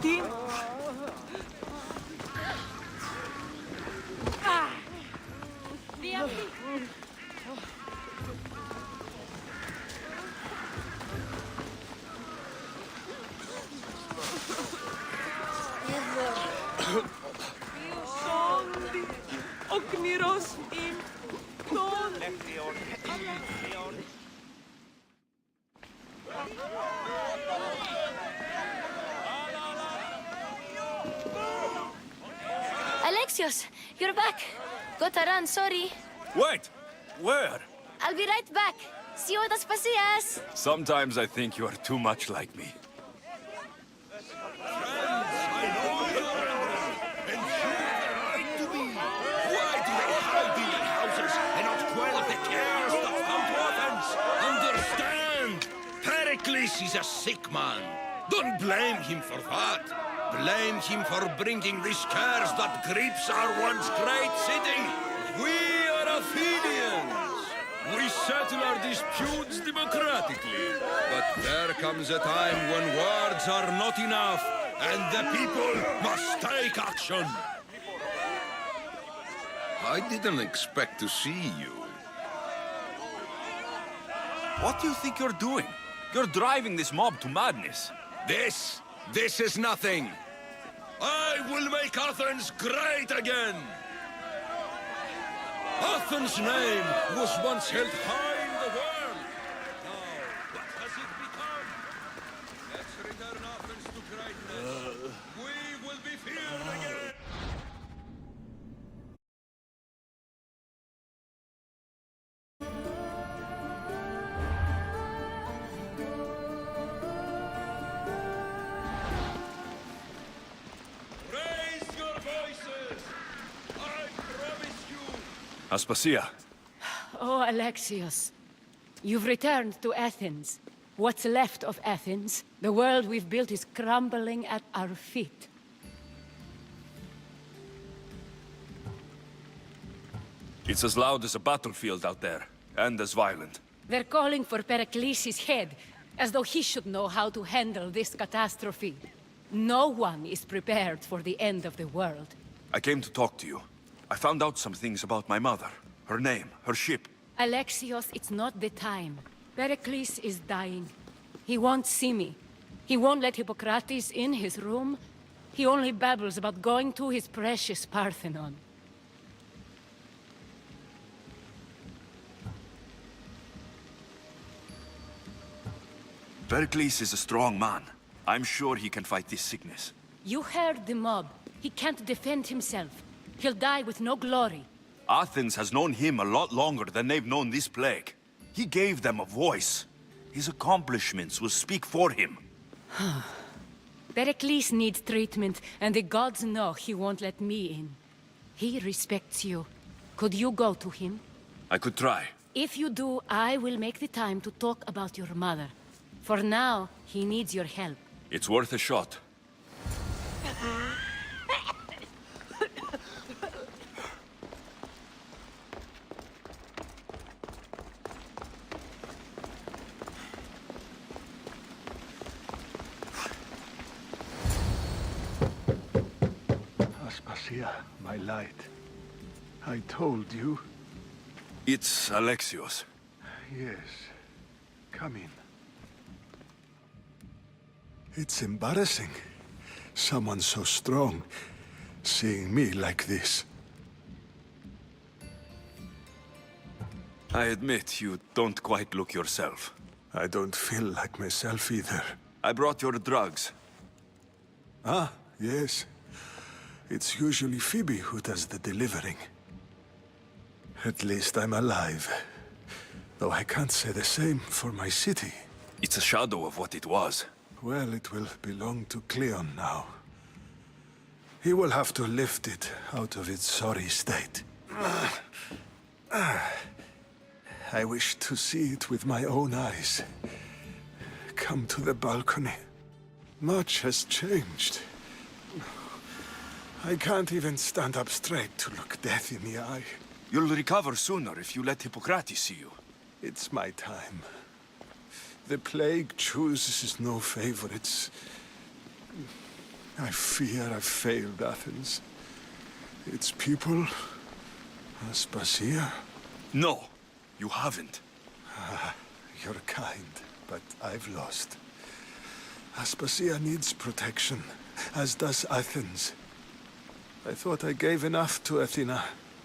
din. Okmiros in ton. Alexios, you're back. Gotta run, sorry. Wait! Where? I'll be right back. See you at Aspasias. Sometimes I think you are too much like me. He's a sick man. Don't blame him for that. Blame him for bringing these cares that grips our once great city. We are Athenians. We settle our disputes democratically. But there comes a time when words are not enough, and the people must take action. I didn't expect to see you. What do you think you're doing? You're driving this mob to madness. This is nothing. I will make Athens great again. Athens' name was once held high in the world. Now, what has it become? Let's return Athens to greatness. We will be feared again. Aspasia. Oh, Alexios. You've returned to Athens. What's left of Athens, the world we've built is crumbling at our feet. It's as loud as a battlefield out there, and as violent. They're calling for Pericles' head, as though he should know how to handle this catastrophe. No one is prepared for the end of the world. I came to talk to you. I found out some things about my mother. Her name, her ship. Alexios, it's not the time. Pericles is dying. He won't see me. He won't let Hippocrates in his room. He only babbles about going to his precious Parthenon. Pericles is a strong man. I'm sure he can fight this sickness. You heard the mob. He can't defend himself. He'll die with no glory. Athens has known him a lot longer than they've known this plague. He gave them a voice. His accomplishments will speak for him. Pericles needs treatment, and the gods know he won't let me in. He respects you. Could you go to him? I could try. If you do, I will make the time to talk about your mother. For now, he needs your help. It's worth a shot. Aspasia, my light. I told you. It's Alexios. Yes. Come in. It's embarrassing. Someone so strong, seeing me like this. I admit you don't quite look yourself. I don't feel like myself either. I brought your drugs. Ah, yes. It's usually Phoebe who does the delivering. At least I'm alive. Though I can't say the same for my city. It's a shadow of what it was. Well, it will belong to Cleon now. He will have to lift it out of its sorry state. I wish to see it with my own eyes. Come to the balcony. Much has changed. I can't even stand up straight to look death in the eye. You'll recover sooner if you let Hippocrates see you. It's my time. The plague chooses no favorites. I fear I've failed Athens. Its people, Aspasia. No, you haven't. You're kind, but I've lost. Aspasia needs protection, as does Athens. I thought I gave enough to Athena,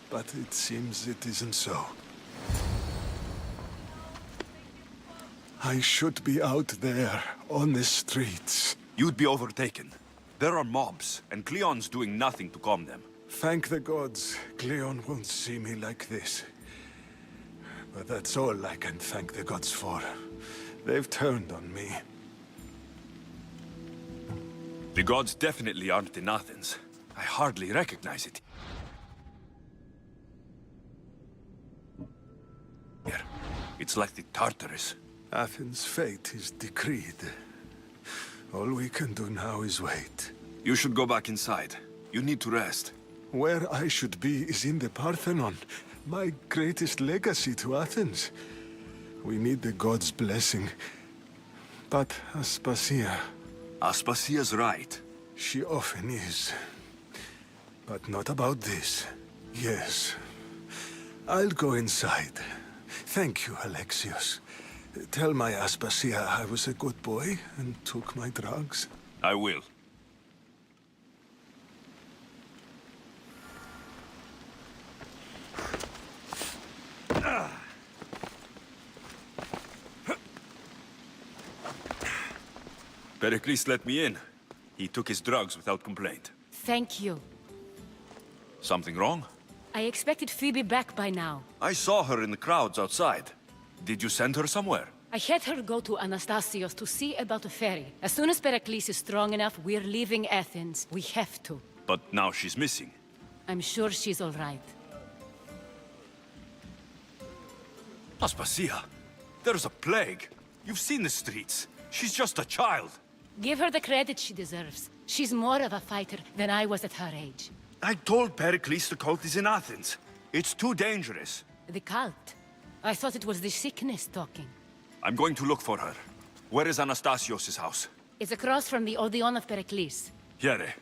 but it seems it isn't so. I should be out there, on the streets. You'd be overtaken. There are mobs, and Cleon's doing nothing to calm them. Thank the gods, Cleon won't see me like this. But that's all I can thank the gods for. They've turned on me. The gods definitely aren't in Athens. I hardly recognize it. Here, it's like the Tartarus. Athens' fate is decreed. All we can do now is wait. You should go back inside. You need to rest. Where I should be is in the Parthenon, my greatest legacy to Athens. We need the gods' blessing. But Aspasia... Aspasia's right. She often is. But not about this. Yes. I'll go inside. Thank you, Alexios. Tell my Aspasia I was a good boy and took my drugs. I will. Pericles let me in. He took his drugs without complaint. Thank you. Something wrong? I expected Phoebe back by now. I saw her in the crowds outside. Did you send her somewhere? I had her go to Anastasios to see about a ferry. As soon as Pericles is strong enough, we're leaving Athens. We have to. But now she's missing. I'm sure she's all right. Aspasia, there's a plague. You've seen the streets. She's just a child. Give her the credit she deserves. She's more of a fighter than I was at her age. I told Pericles the cult is in Athens. It's too dangerous. The cult? I thought it was the sickness talking. I'm going to look for her. Where is Anastasios' house? It's across from the Odeon of Pericles. Here.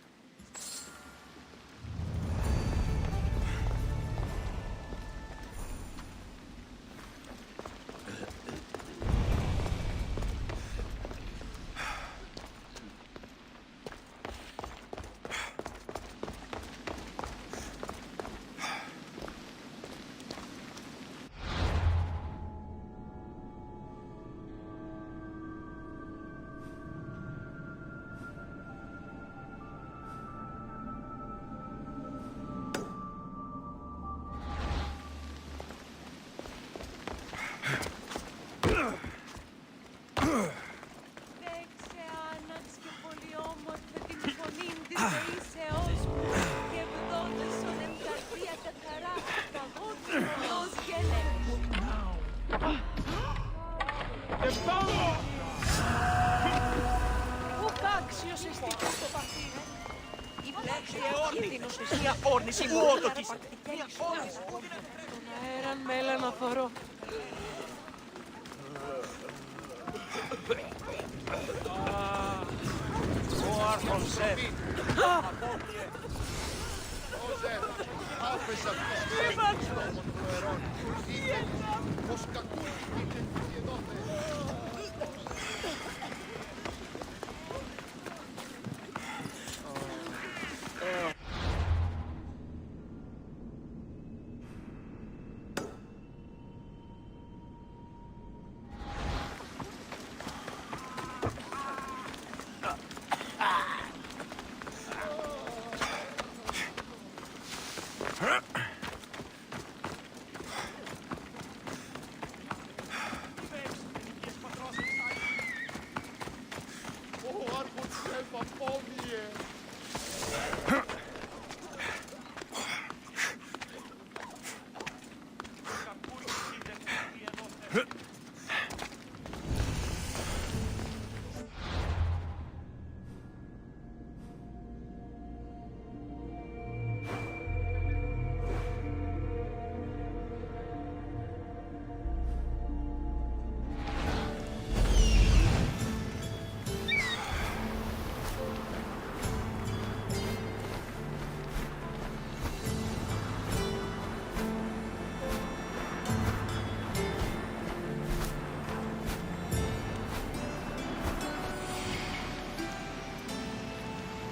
Αέραν μέλα να φορώ. Ο Αρχονσέφ. Άφησα αυτή των προερών. Είδε πως κακούργηκε εδώ.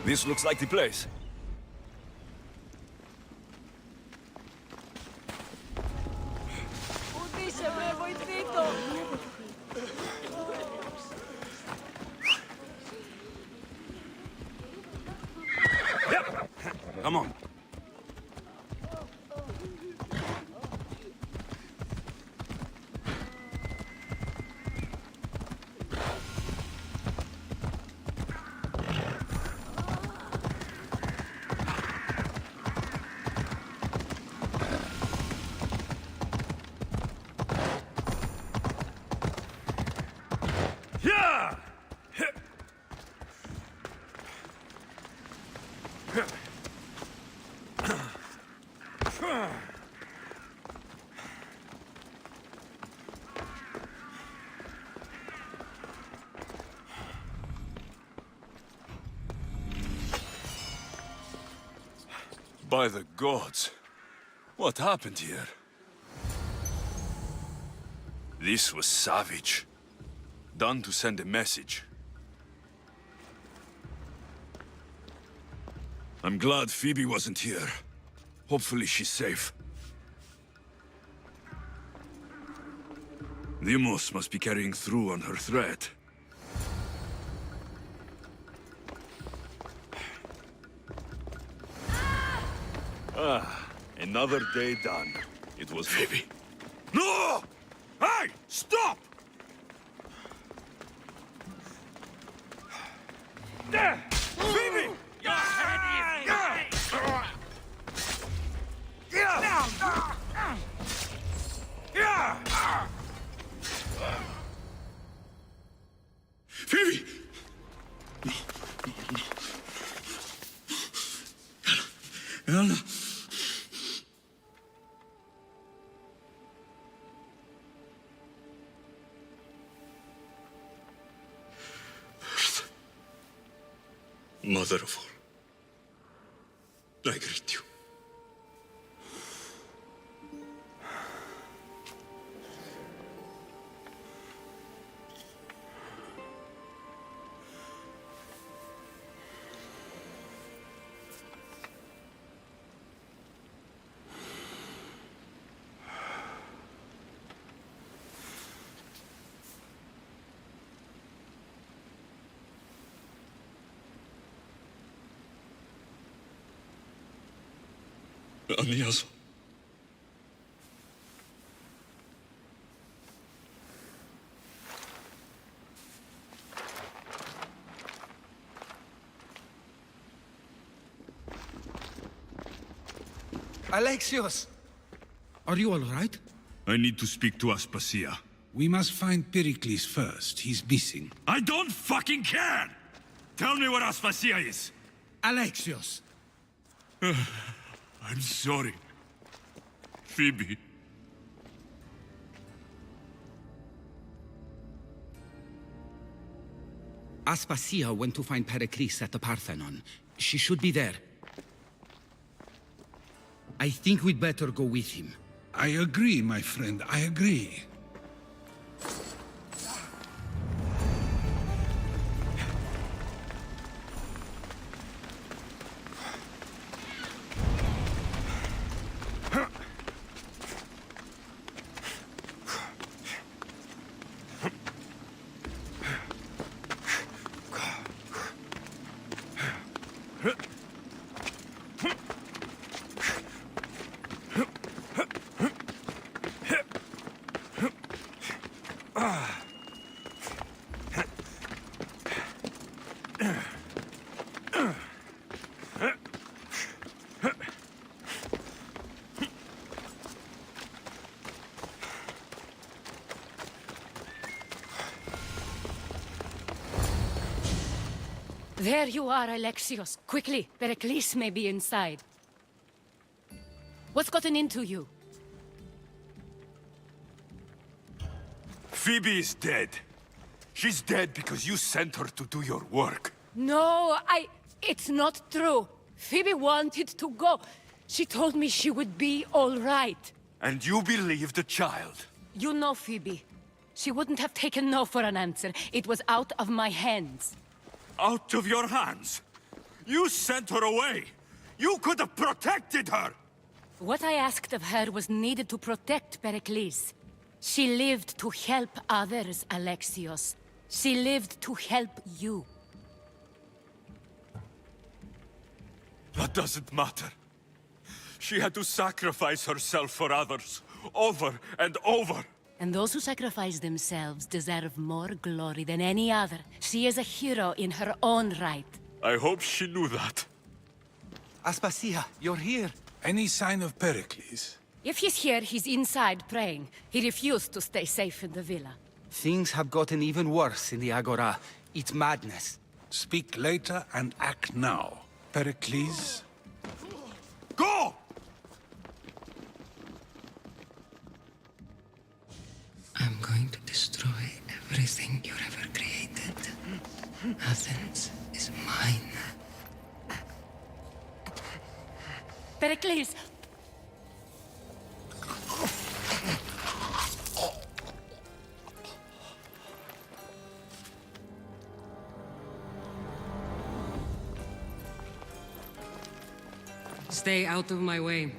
This looks like the place. Odyssey, με βοηθήτω! Come on. Yeah! By the gods, what happened here? This was savage. Done to send a message. I'm glad Phoebe wasn't here. Hopefully she's safe. Deimos must be carrying through on her threat. Another day done. It was Phoebe. No! Hey! Stop! Phoebe! Your head is Phoebe! Anna. Mother of all, I greet you. Aniaso. Alexios! Are you all right? I need to speak to Aspasia. We must find Pericles first. He's missing. I don't fucking care! Tell me where Aspasia is! Alexios! I'm sorry. Phoebe. Aspasia went to find Pericles at the Parthenon. She should be there. I think we'd better go with him. I agree, my friend. I agree. There you are, Alexios. Quickly, Pericles may be inside. What's gotten into you? Phoebe is dead. She's dead because you sent her to do your work. No, it's not true. Phoebe wanted to go. She told me she would be all right. And you believed the child? You know Phoebe. She wouldn't have taken no for an answer. It was out of my hands. Out of your hands? You sent her away! You could have protected her! What I asked of her was needed to protect Pericles. She lived to help others, Alexios. She lived to help you. That doesn't matter. She had to sacrifice herself for others, over and over. And those who sacrifice themselves deserve more glory than any other. She is a hero in her own right. I hope she knew that. Aspasia, you're here. Any sign of Pericles? If he's here, he's inside praying. He refused to stay safe in the villa. Things have gotten even worse in the Agora. It's madness. Speak later and act now. Pericles? Go! I'm going to destroy everything you ever created. Athens is mine. Pericles! Stay out of my way.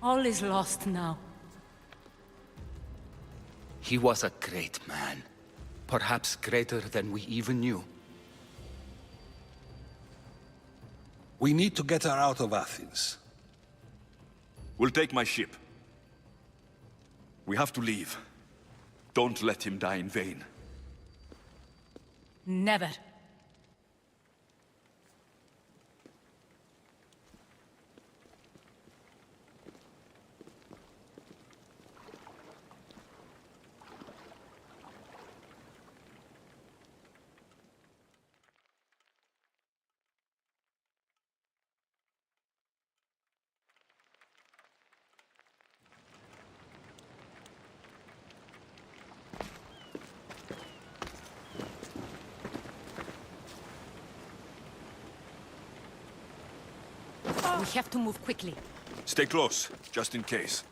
All is lost now. He was a great man. Perhaps greater than we even knew. We need to get her out of Athens. We'll take my ship. We have to leave. Don't let him die in vain. Never. We have to move quickly. Stay close, just in case.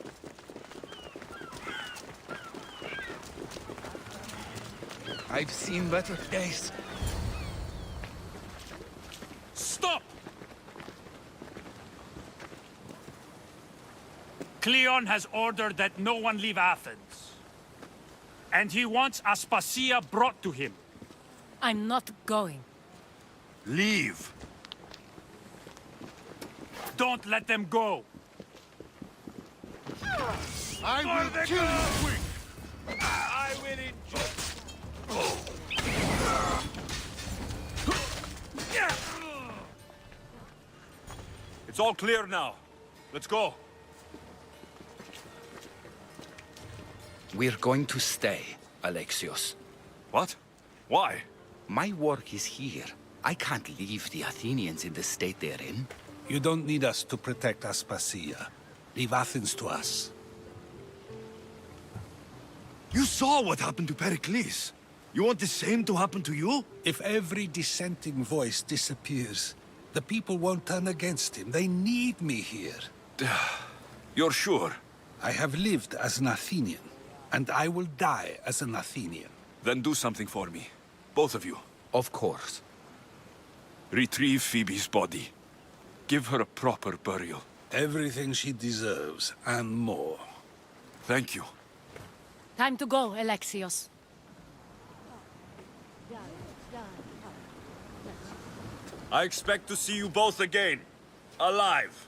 I've seen better days. Stop! Cleon has ordered that no one leave Athens. And he wants Aspasia brought to him. I'm not going. Leave! Don't let them go! I will kill you quick! I will enjoy... It's all clear now. Let's go. We're going to stay, Alexios. What? Why? My work is here. I can't leave the Athenians in the state they're in. You don't need us to protect Aspasia. Leave Athens to us. You saw what happened to Pericles. You want the same to happen to you? If every dissenting voice disappears, the people won't turn against him. They need me here. You're sure? I have lived as an Athenian, and I will die as an Athenian. Then do something for me. Both of you. Of course. Retrieve Phoebe's body. Give her a proper burial. Everything she deserves, and more. Thank you. Time to go, Alexios. I expect to see you both again. Alive.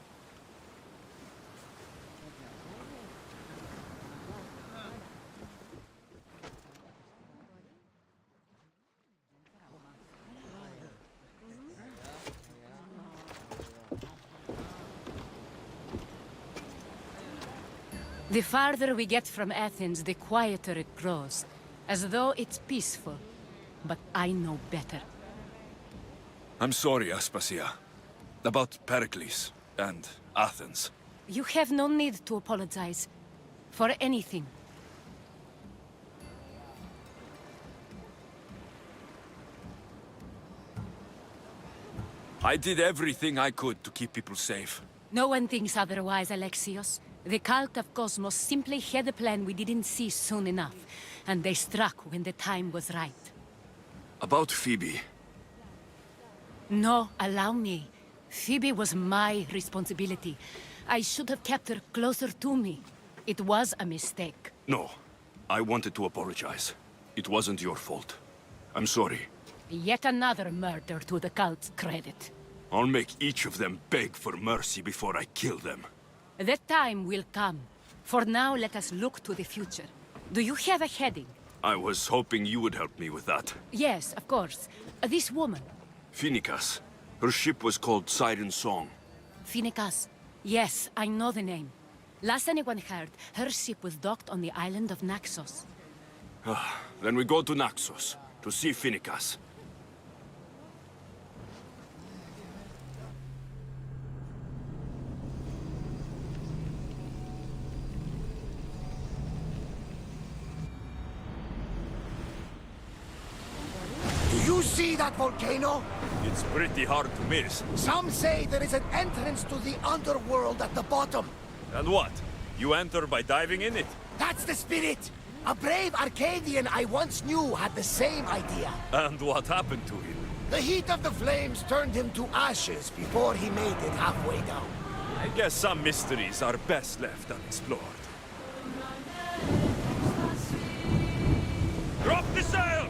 The farther we get from Athens, the quieter it grows. As though it's peaceful. But I know better. I'm sorry, Aspasia. About Pericles and Athens. You have no need to apologize. For anything. I did everything I could to keep people safe. No one thinks otherwise, Alexios. The cult of Cosmos simply had a plan we didn't see soon enough, and they struck when the time was right. About Phoebe. No, allow me. Phoebe was my responsibility. I should have kept her closer to me. It was a mistake. No. I wanted to apologize. It wasn't your fault. I'm sorry. Yet another murder to the cult's credit. I'll make each of them beg for mercy before I kill them. That time will come. For now, let us look to the future. Do you have a heading? I was hoping you would help me with that. Yes, of course. This woman. Phoenicas. Her ship was called Siren Song. Phoenicas. Yes, I know the name. Last anyone heard, her ship was docked on the island of Naxos. Then we go to Naxos, to see Phoenicas. Do you see that volcano? It's pretty hard to miss. Some say there is an entrance to the underworld at the bottom. And what? You enter by diving in it? That's the spirit! A brave Arcadian I once knew had the same idea. And what happened to him? The heat of the flames turned him to ashes before he made it halfway down. I guess some mysteries are best left unexplored. Drop the sail!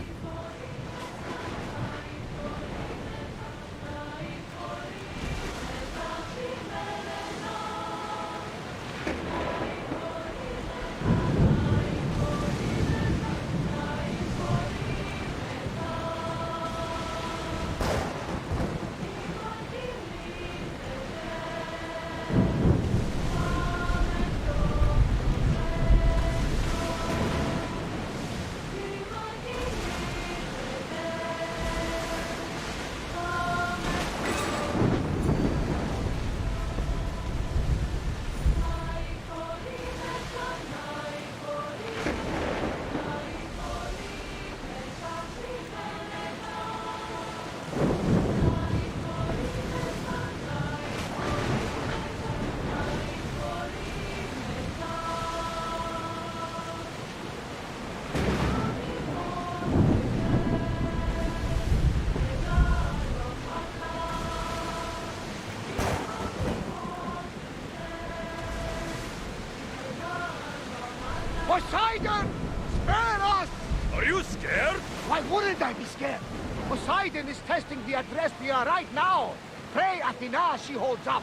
Poseidon! Spare us! Are you scared? Why wouldn't I be scared? Poseidon is testing the Adrestia right now. Pray Athena she holds up.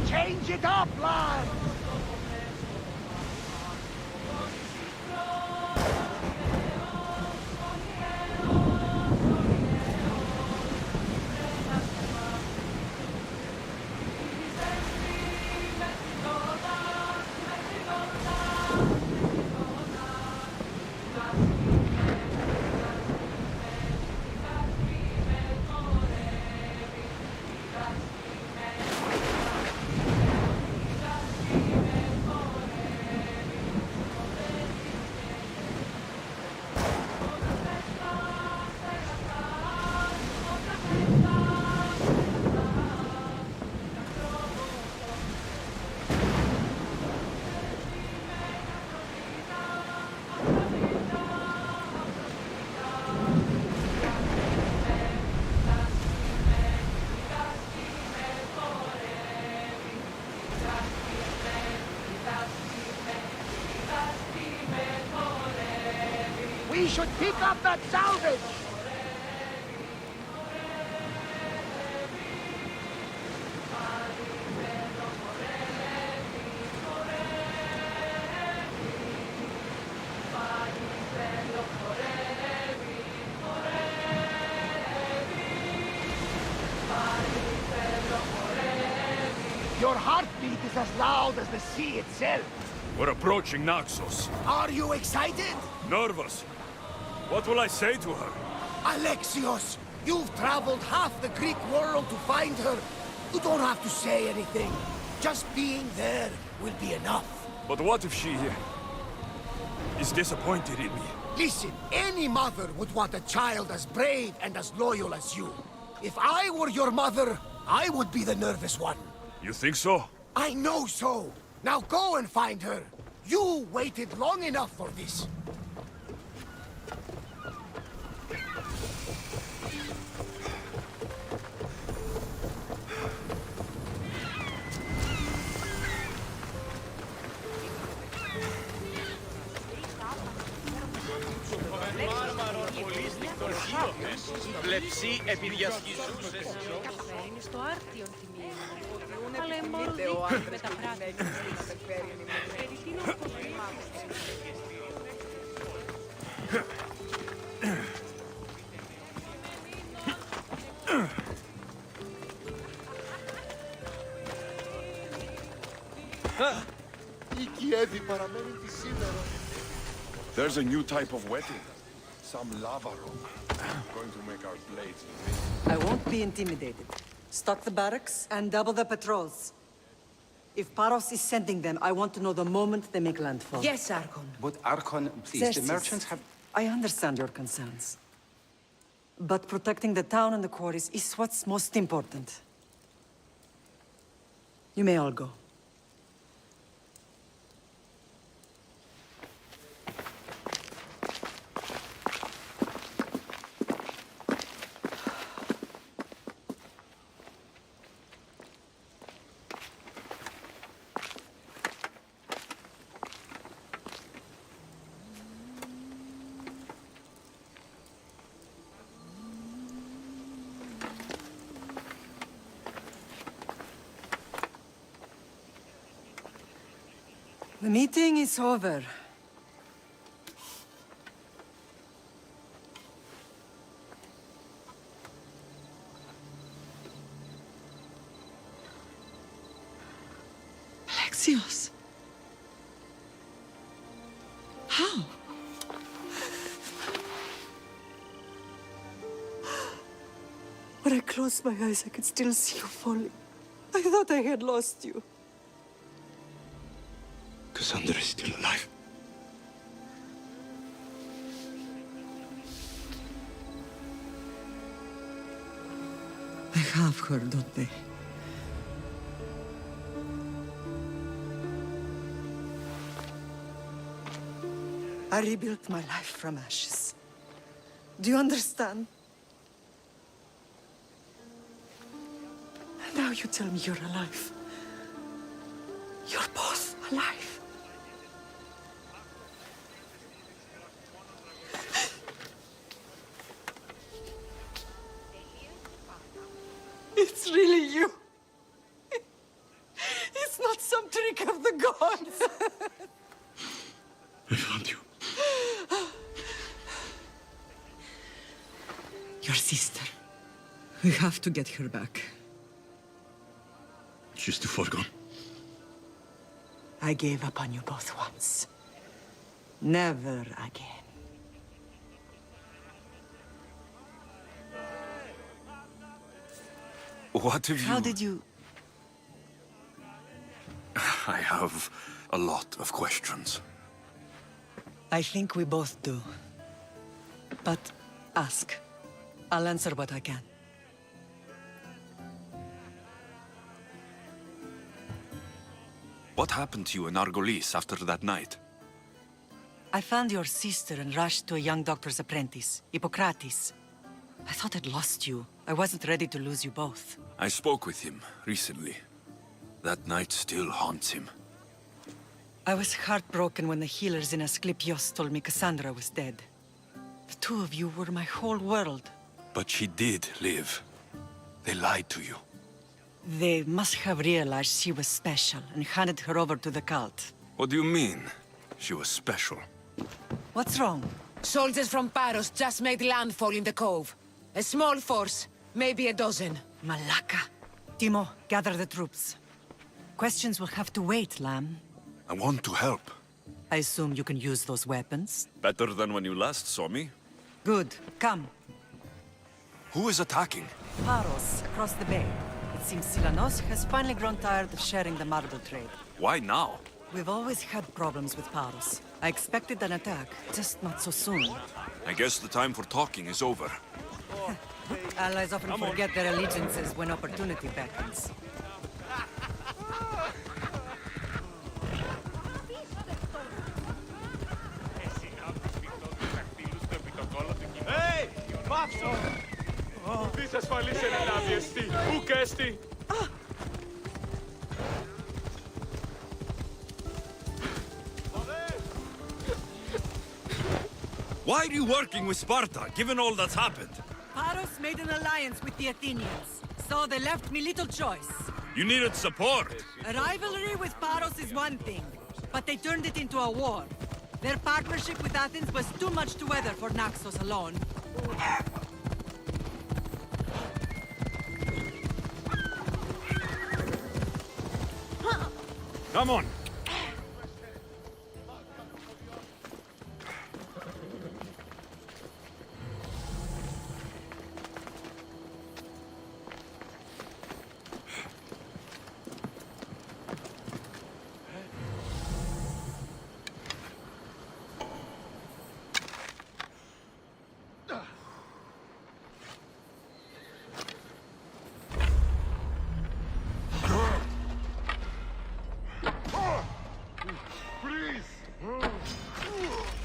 Change it up, lad! We should pick up that salvage! Your heartbeat is as loud as the sea itself. We're approaching Naxos. Are you excited? Nervous. What will I say to her? Alexios, you've traveled half the Greek world to find her. You don't have to say anything. Just being there will be enough. But what if she is disappointed in me? Listen, any mother would want a child as brave and as loyal as you. If I were your mother, I would be the nervous one. You think so? I know so. Now go and find her. You waited long enough for this. Πλεψί επί διασχίζουσες. Είναι στο άρτιον τιμήν. Αλλά εμπορδίχτηκε με τα πράγματα. Περί τίνο Η Κιέβη παραμένει τη σήμερα. There's a new type of wetting. Some lava rock. Going to make our blades. I won't be intimidated. Stock the barracks and double the patrols. If Paros is sending them, I want to know the moment they make landfall. Yes, Archon. But Archon, please, Xerxes, the merchants have... I understand your concerns. But protecting the town and the quarries is what's most important. You may all go. The meeting is over. Alexios. How? When I closed my eyes, I could still see you falling. I thought I had lost you. Cassandra is still alive. They have her, don't they? I rebuilt my life from ashes. Do you understand? And now you tell me you're alive. You're both alive. It's really you. It's not some trick of the gods. I found you. Your sister. We have to get her back. She's too far gone. I gave up on you both once. Never again. What have you... How did you... I have a lot of questions. I think we both do. But ask. I'll answer what I can. What happened to you in Argolis after that night? I found your sister and rushed to a young doctor's apprentice, Hippocrates. I thought I'd lost you. I wasn't ready to lose you both. I spoke with him recently. That night still haunts him. I was heartbroken when the healers in Asclepios told me Cassandra was dead. The two of you were my whole world. But she did live. They lied to you. They must have realized she was special and handed her over to the cult. What do you mean? She was special. What's wrong? Soldiers from Paros just made landfall in the cove. A small force, maybe a dozen. Malaka. Timo, gather the troops. Questions will have to wait, Lamb. I want to help. I assume you can use those weapons? Better than when you last saw me. Good. Come. Who is attacking? Paros, across the bay. It seems Silanos has finally grown tired of sharing the marble trade. Why now? We've always had problems with Paros. I expected an attack, just not so soon. I guess the time for talking is over. Allies often forget their allegiances when opportunity beckons. Hey! Μάψο! Ουδής ασφαλής εν ανάβιεστη, ουκ έστη! Why are you working with Sparta, given all that's happened? Paros made an alliance with the Athenians, so they left me little choice. You needed support. A rivalry with Paros is one thing, but they turned it into a war. Their partnership with Athens was too much to weather for Naxos alone. Come on.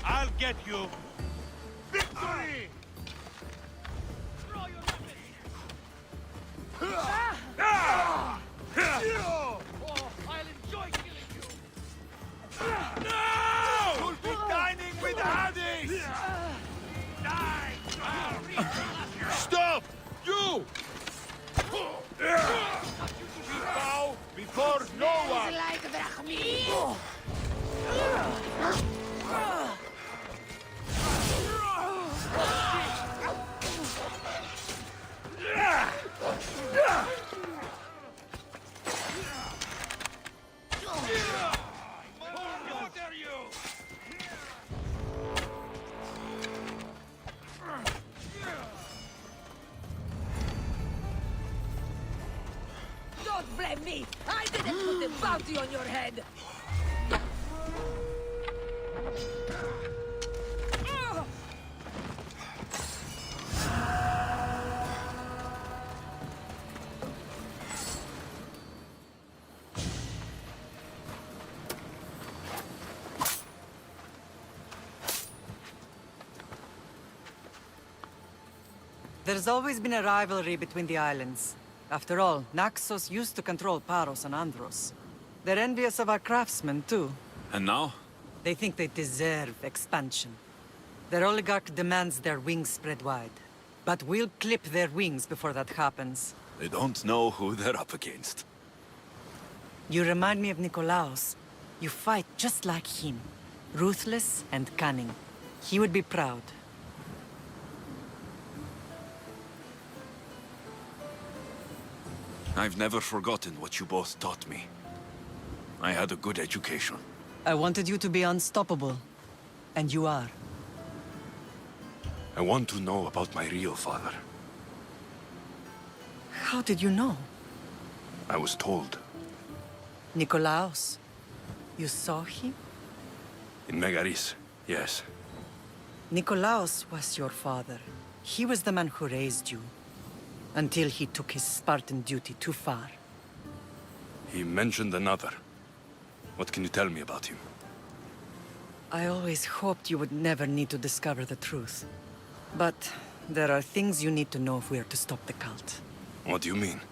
I'll get you! Victory! I'll enjoy killing you! No! You'll be dining with Hades! Die! Stop! You! You bow before no one! How dare you! Don't blame me! I didn't put the bounty on your head! There's always been a rivalry between the islands. After all, Naxos used to control Paros and Andros. They're envious of our craftsmen, too. And now? They think they deserve expansion. Their oligarch demands their wings spread wide. But we'll clip their wings before that happens. They don't know who they're up against. You remind me of Nikolaos. You fight just like him. Ruthless and cunning. He would be proud. I've never forgotten what you both taught me. I had a good education. I wanted you to be unstoppable. And you are. I want to know about my real father. How did you know? I was told. Nikolaos. You saw him? In Megaris, yes. Nikolaos was your father. He was the man who raised you. Until he took his Spartan duty too far. He mentioned another. What can you tell me about him? I always hoped you would never need to discover the truth. But there are things you need to know if we are to stop the cult. What do you mean?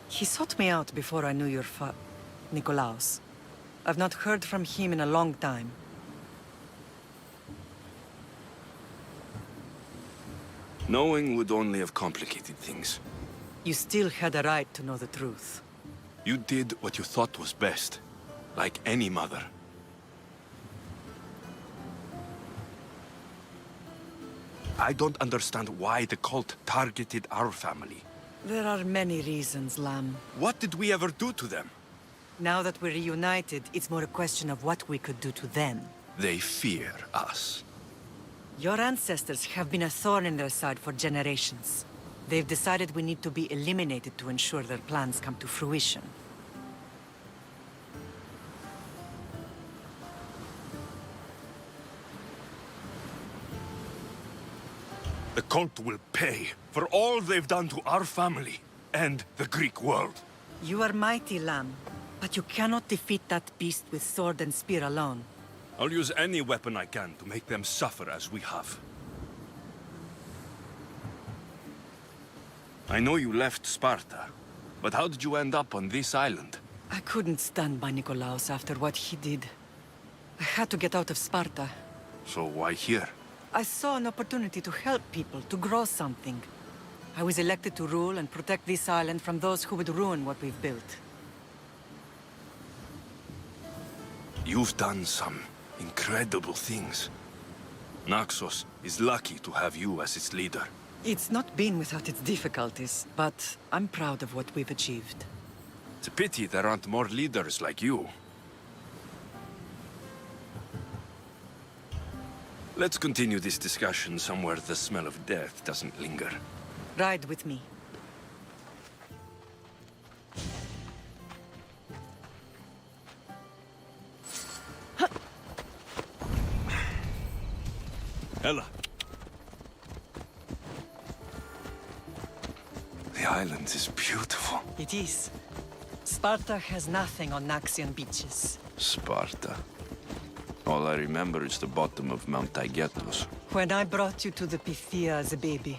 He sought me out before I knew your Nikolaos. I've not heard from him in a long time. Knowing would only have complicated things. You still had a right to know the truth. You did what you thought was best, like any mother. I don't understand why the cult targeted our family. There are many reasons, Lam. What did we ever do to them? Now that we're reunited, it's more a question of what we could do to them. They fear us. Your ancestors have been a thorn in their side for generations. They've decided we need to be eliminated to ensure their plans come to fruition. The cult will pay for all they've done to our family and the Greek world. You are mighty, Lamb, but you cannot defeat that beast with sword and spear alone. I'll use any weapon I can to make them suffer as we have. I know you left Sparta, but how did you end up on this island? I couldn't stand by Nikolaos after what he did. I had to get out of Sparta. So why here? I saw an opportunity to help people, to grow something. I was elected to rule and protect this island from those who would ruin what we've built. You've done some incredible things. Naxos is lucky to have you as its leader. It's not been without its difficulties, but I'm proud of what we've achieved. It's a pity there aren't more leaders like you. Let's continue this discussion somewhere the smell of death doesn't linger. Ride with me. Ella. The island is beautiful. It is. Sparta has nothing on Naxian beaches. Sparta. All I remember is the bottom of Mount Taygetus. When I brought you to the Pythia as a baby,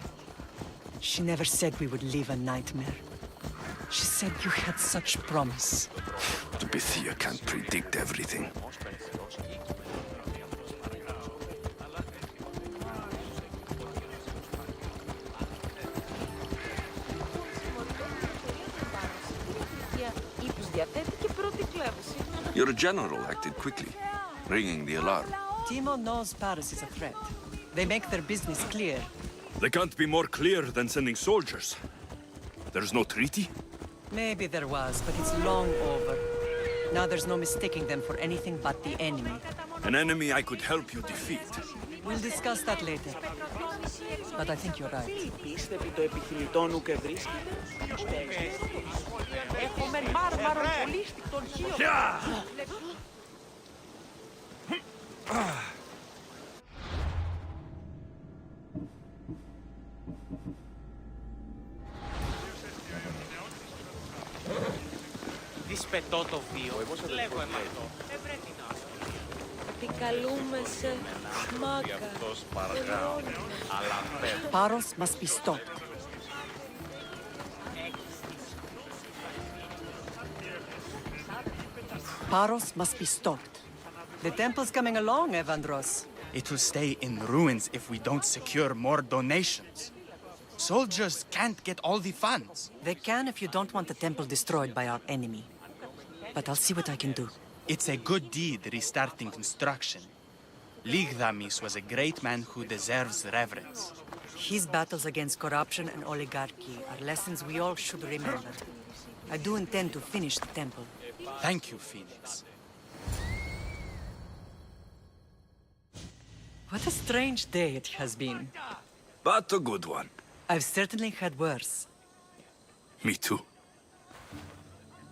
she never said we would live a nightmare. She said you had such promise. The Pythia can't predict everything. Your general acted quickly, ringing the alarm. Timo knows Paris is a threat. They make their business clear. They can't be more clear than sending soldiers. There's no treaty? Maybe there was, but it's long over. Now there's no mistaking them for anything but the enemy. An enemy I could help you defeat. We'll discuss that later. But I think you're right. Δυσπετώ το βίο, λέγω αιματό. Πρέπει να Επικαλούμε σε μάκα. Paros must be stopped. Paros must be stopped. The temple's coming along, Evandros. It will stay in ruins if we don't secure more donations. Soldiers can't get all the funds. They can if you don't want the temple destroyed by our enemy. But I'll see what I can do. It's a good deed restarting construction. Ligdamis was a great man who deserves reverence. His battles against corruption and oligarchy are lessons we all should remember. I do intend to finish the temple. Thank you, Phoenix. What a strange day it has been. But a good one. I've certainly had worse. Me too.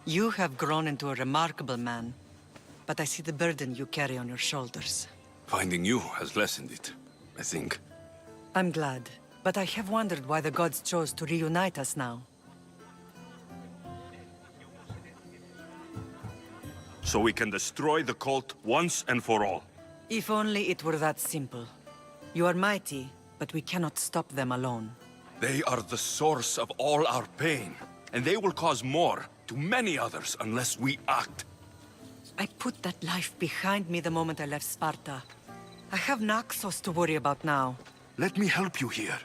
You have grown into a remarkable man, but I see the burden you carry on your shoulders. Finding you has lessened it, I think. I'm glad, but I have wondered why the gods chose to reunite us now. So we can destroy the cult once and for all. If only it were that simple. You are mighty, but we cannot stop them alone. They are the source of all our pain, and they will cause more to many others unless we act. I put that life behind me the moment I left Sparta. I have Naxos to worry about now. Let me help you here.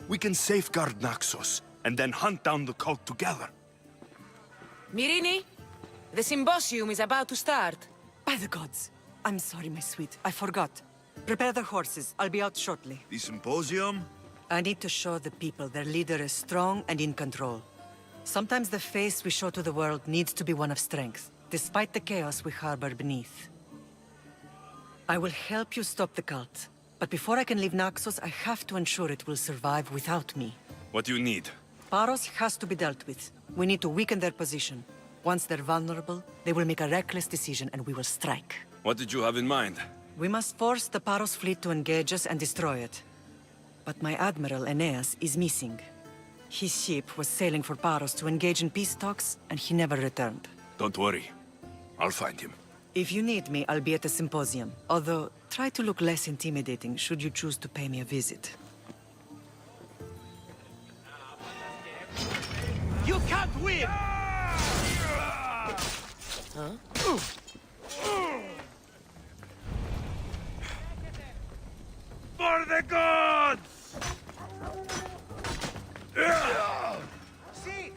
We can safeguard Naxos, and then hunt down the cult together. Myrrine, the symposium is about to start. By the gods. I'm sorry, my sweet. I forgot. Prepare the horses. I'll be out shortly. The symposium? I need to show the people their leader is strong and in control. Sometimes the face we show to the world needs to be one of strength, despite the chaos we harbor beneath. I will help you stop the cult, but before I can leave Naxos, I have to ensure it will survive without me. What you need, Paros has to be dealt with. We need to weaken their position. Once they're vulnerable, they will make a reckless decision and we will strike. What did you have in mind? We must force the Paros fleet to engage us and destroy it. But my admiral, Aeneas, is missing. His ship was sailing for Paros to engage in peace talks, and he never returned. Don't worry. I'll find him. If you need me, I'll be at the symposium. Although, try to look less intimidating should you choose to pay me a visit. You can't win! For the gods! See?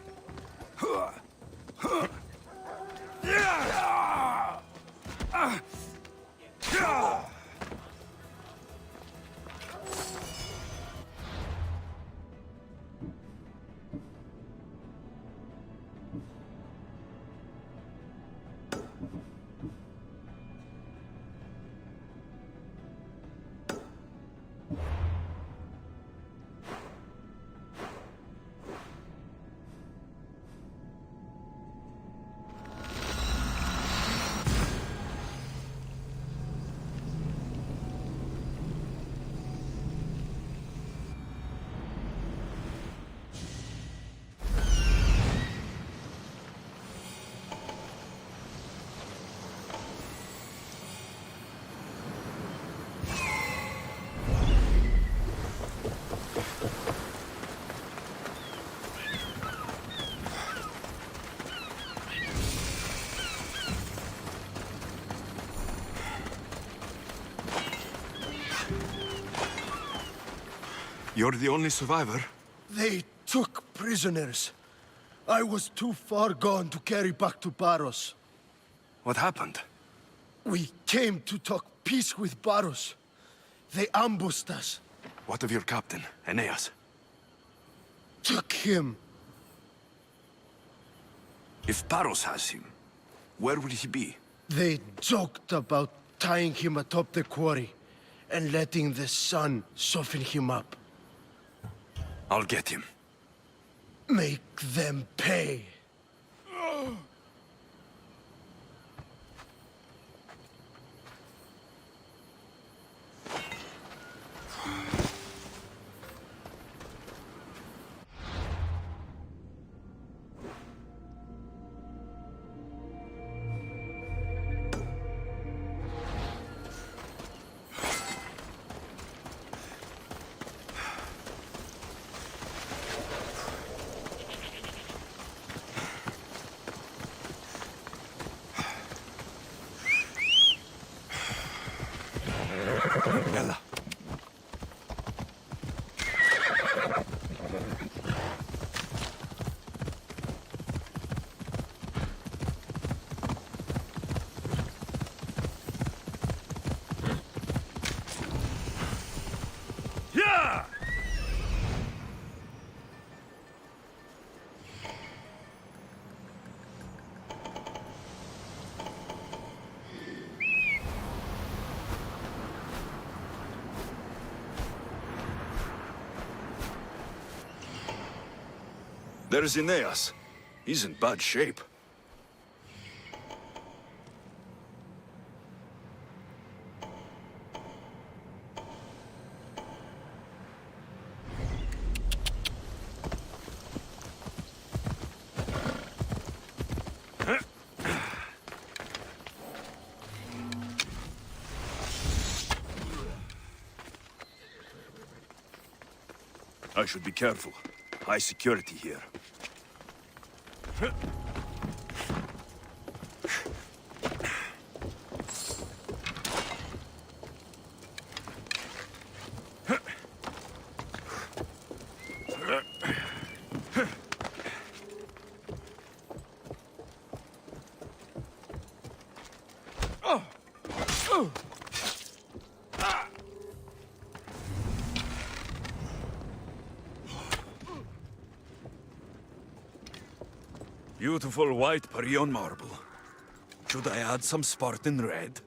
You're the only survivor? They took prisoners. I was too far gone to carry back to Paros. What happened? We came to talk peace with Paros. They ambushed us. What of your captain, Aeneas? Took him. If Paros has him, where will he be? They joked about tying him atop the quarry and letting the sun soften him up. I'll get him. Make them pay. Ella. Yeah! There's Aeneas. He's in bad shape. I should be careful. High security here. Beautiful white Parion marble. Should I add some Spartan red?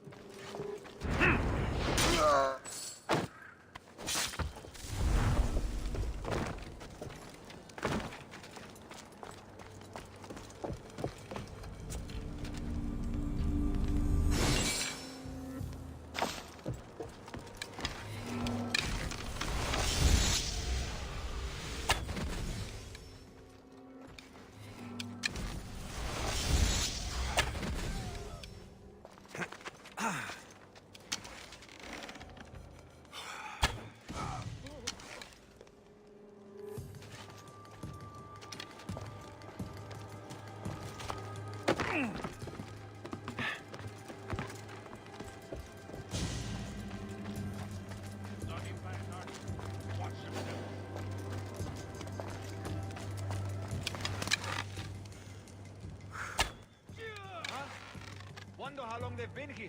Wonder how long they've been here.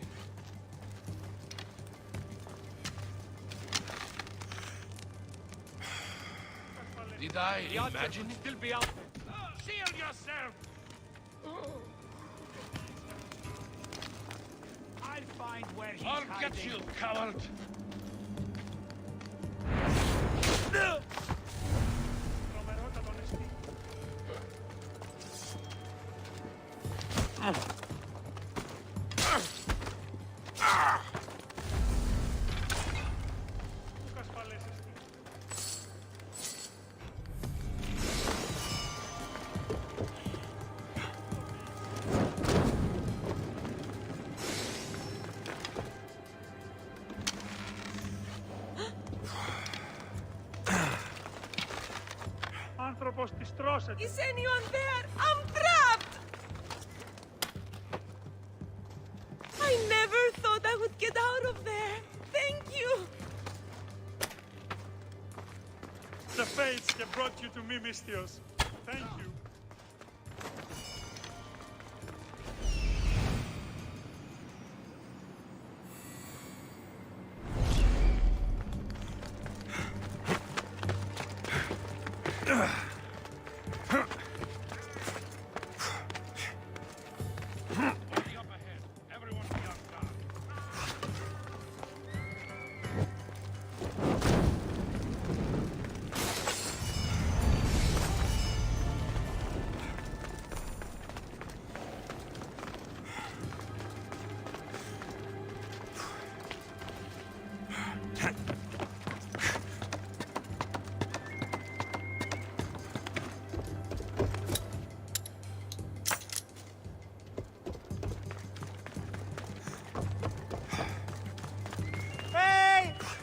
Did I imagine it? Still be out there. Shield yourself! I'll find where he's I'll hiding. get you, coward! Anthropos distros. Is anyone there? I'm trapped! I never thought I would get out of there. Thank you. The fates have brought you to me, Mistios. Thank you.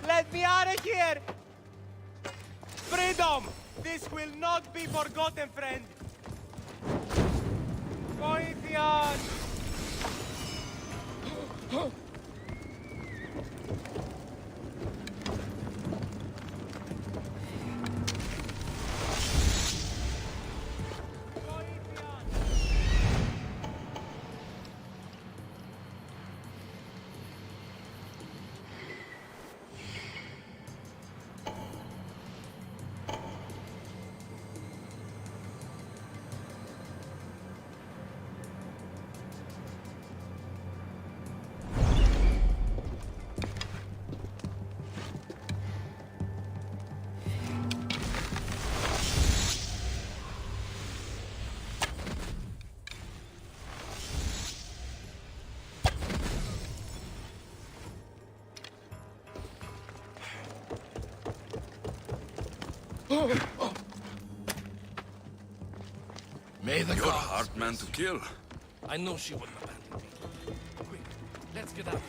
Let me out of here! Freedom! This will not be forgotten, friend! Poitheon! May the You're a gods hard man to kill. I know she wouldn't abandon me. Quick, let's get out.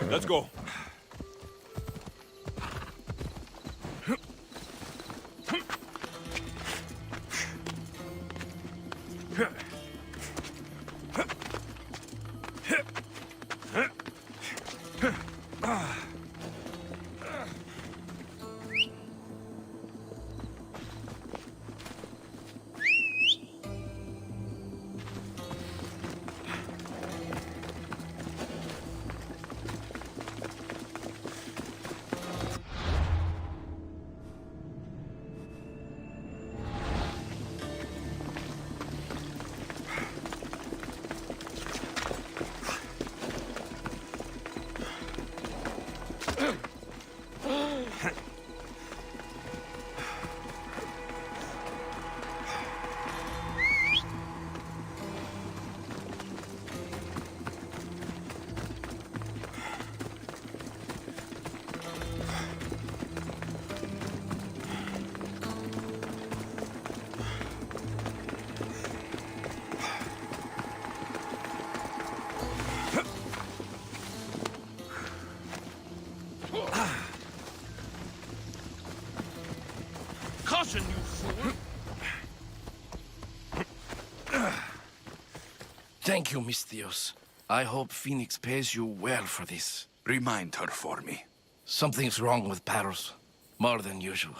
Let's go. attention, you fool! Thank you, Mystios. I hope Phoenix pays you well for this. Remind her for me. Something's wrong with Paros. More than usual.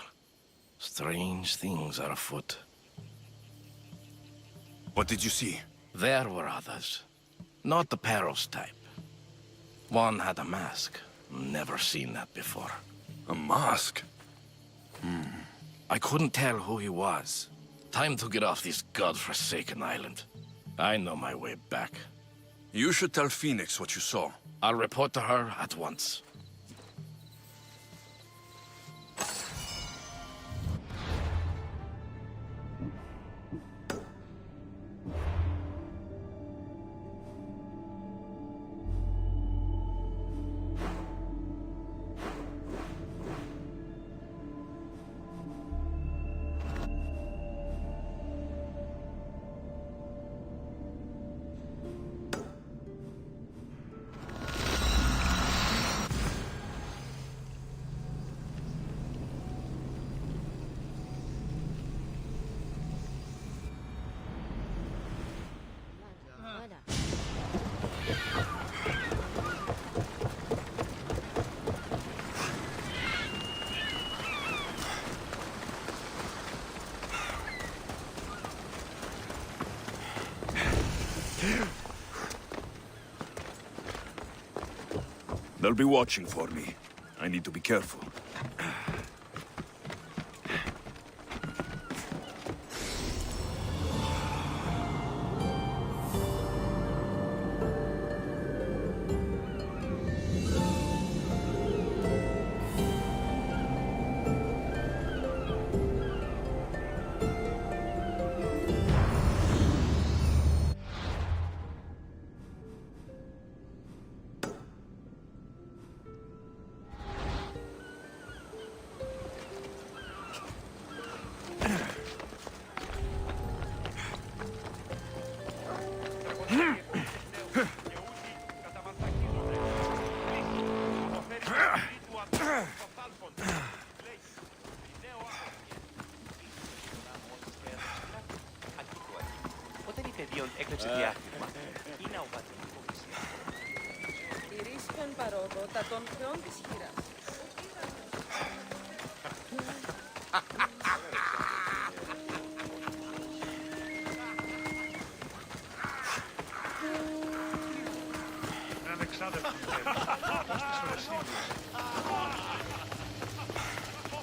Strange things are afoot. What did you see? There were others. Not the Paros type. One had a mask. Never seen that before. A mask? I couldn't tell who he was. Time to get off this godforsaken island. I know my way back. You should tell Phoenix what you saw. I'll report to her at once. They'll be watching for me. I need to be careful.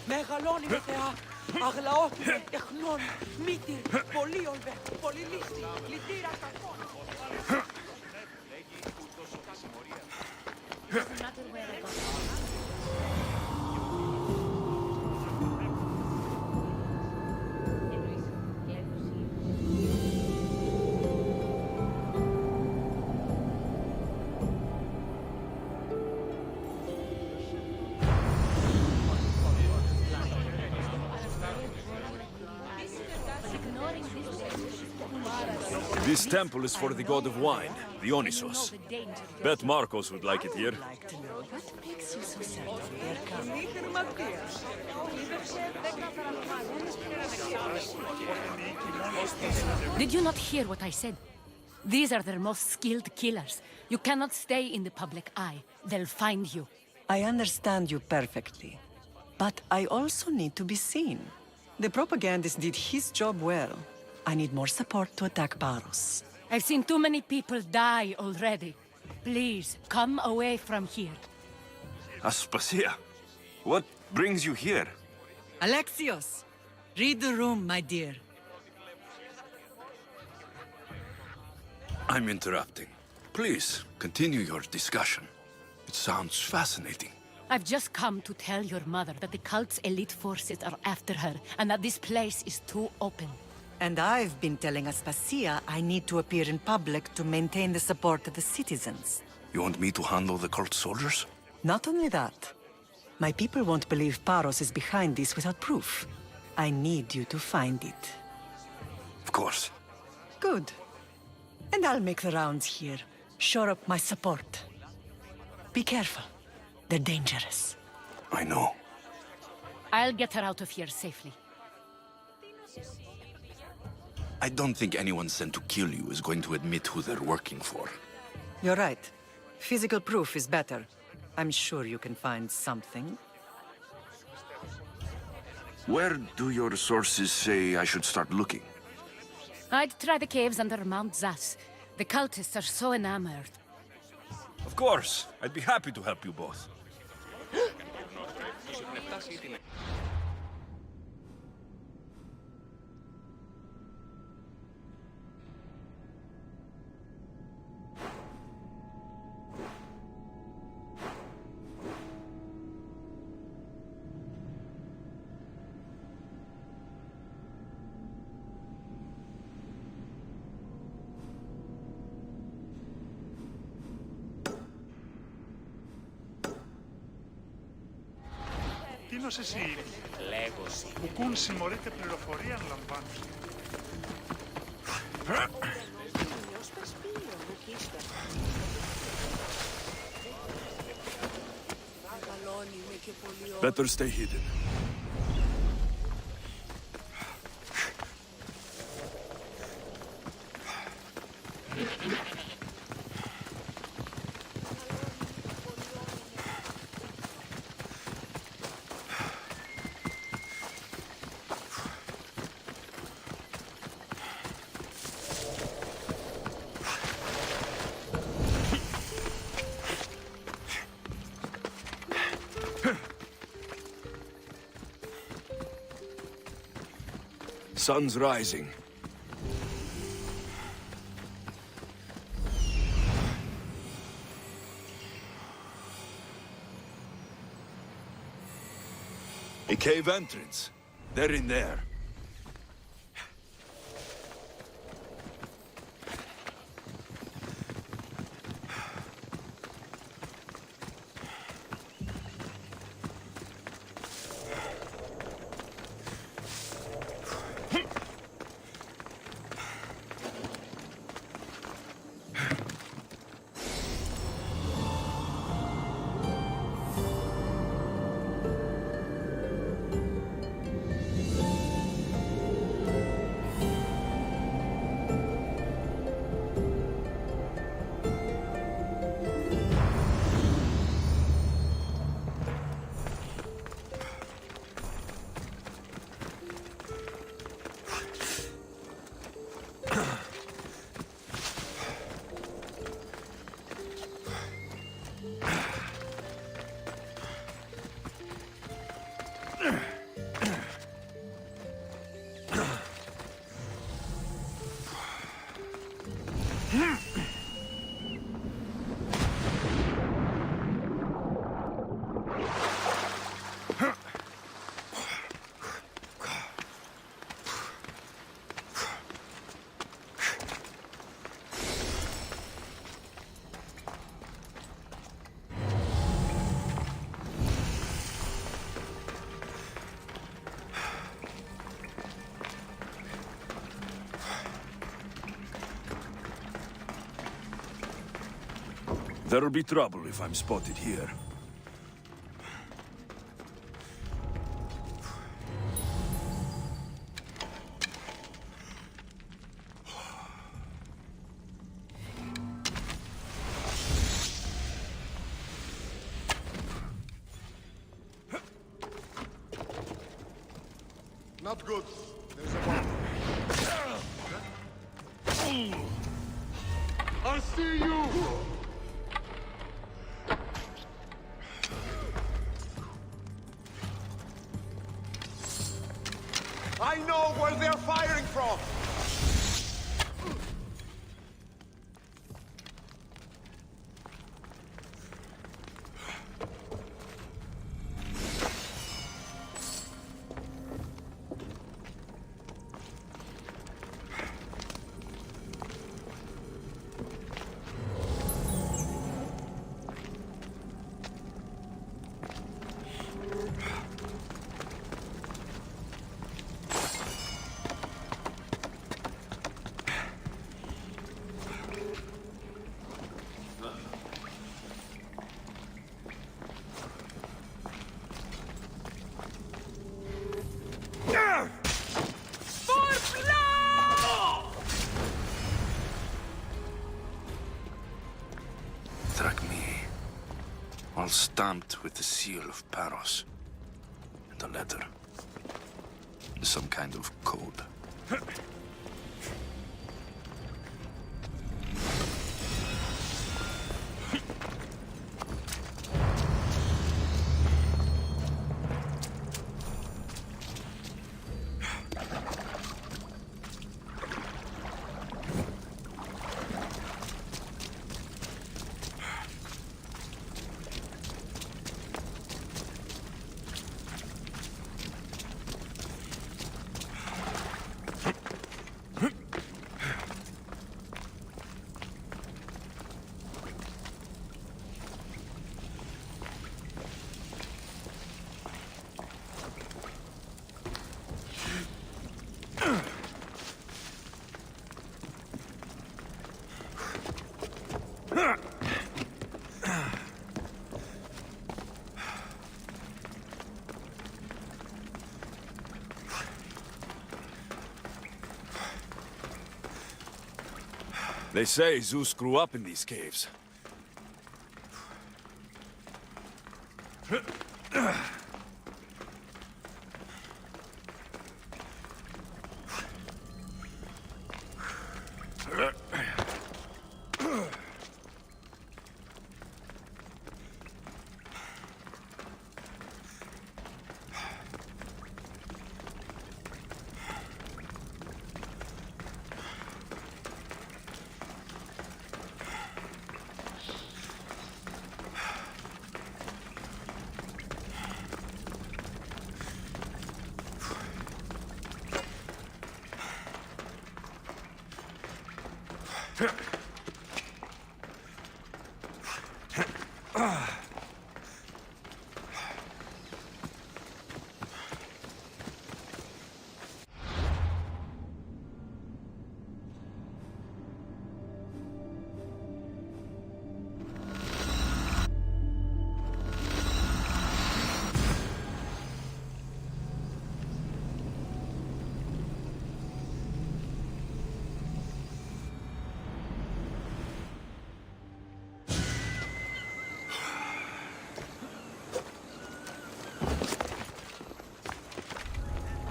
Μεγαλώνει με θεά, αγλαόθυμεν τεχνών, μύτηρ, πολύ ολβέ, πολύ λύση, λυτήρα κακών. This temple is for the god of wine, Dionysos. Bet Marcos would like it here. What makes you so certain? Did you not hear what I said? These are their most skilled killers. You cannot stay in the public eye. They'll find you. I understand you perfectly. But I also need to be seen. The propagandist did his job well. I need more support to attack Paros. I've seen too many people die already. Please, come away from here. Aspasia, what brings you here? Alexios! Read the room, my dear. I'm interrupting. Please, continue your discussion. It sounds fascinating. I've just come to tell your mother that the cult's elite forces are after her, and that this place is too open. And I've been telling Aspasia I need to appear in public to maintain the support of the citizens. You want me to handle the cult soldiers? Not only that. My people won't believe Paros is behind this without proof. I need you to find it. Of course. Good. And I'll make the rounds here. Shore up my support. Be careful. They're dangerous. I know. I'll get her out of here safely. I don't think anyone sent to kill you is going to admit who they're working for. You're right. Physical proof is better. I'm sure you can find something. Where do your sources say I should start looking? I'd try the caves under Mount Zas. The cultists are so enamored. Of course. I'd be happy to help you both. Τι νόσες η ήρη. Λέγωση. Μπουκούν συμμορείται πληροφορία αν λαμβάνεις. Better stay hidden. Sun's rising. A cave entrance. They're in there. There'll be trouble if I'm spotted here. Not good. There's a bomb. I see you! I know where they're firing from! stamped with the seal of Paros. And a letter. Some kind of code. They say Zeus grew up in these caves.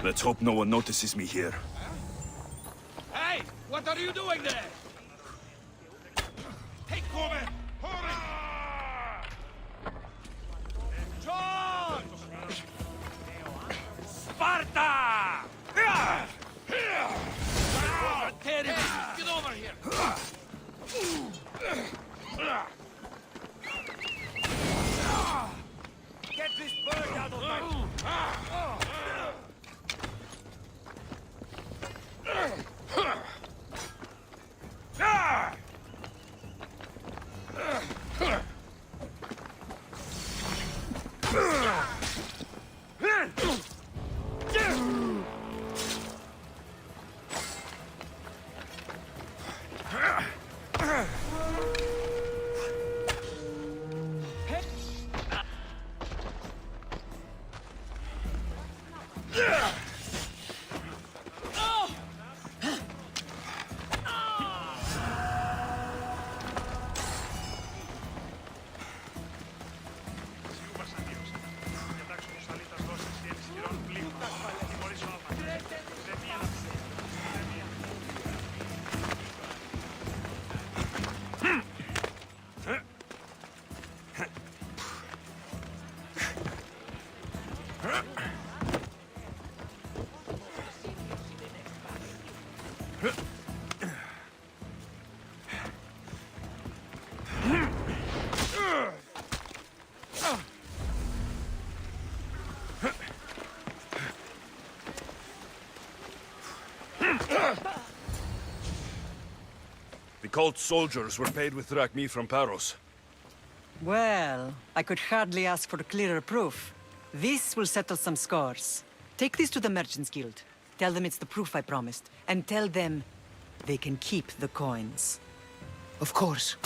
Let's hope no one notices me here. Hey! What are you doing there? Take cover! Hurry! John! Sparta! Get over here! Get this bird out of my... The cult soldiers were paid with drachmi from Paros. Well, I could hardly ask for clearer proof. This will settle some scores. Take this to the Merchants Guild. Tell them it's the proof I promised. And tell them they can keep the coins. Of course.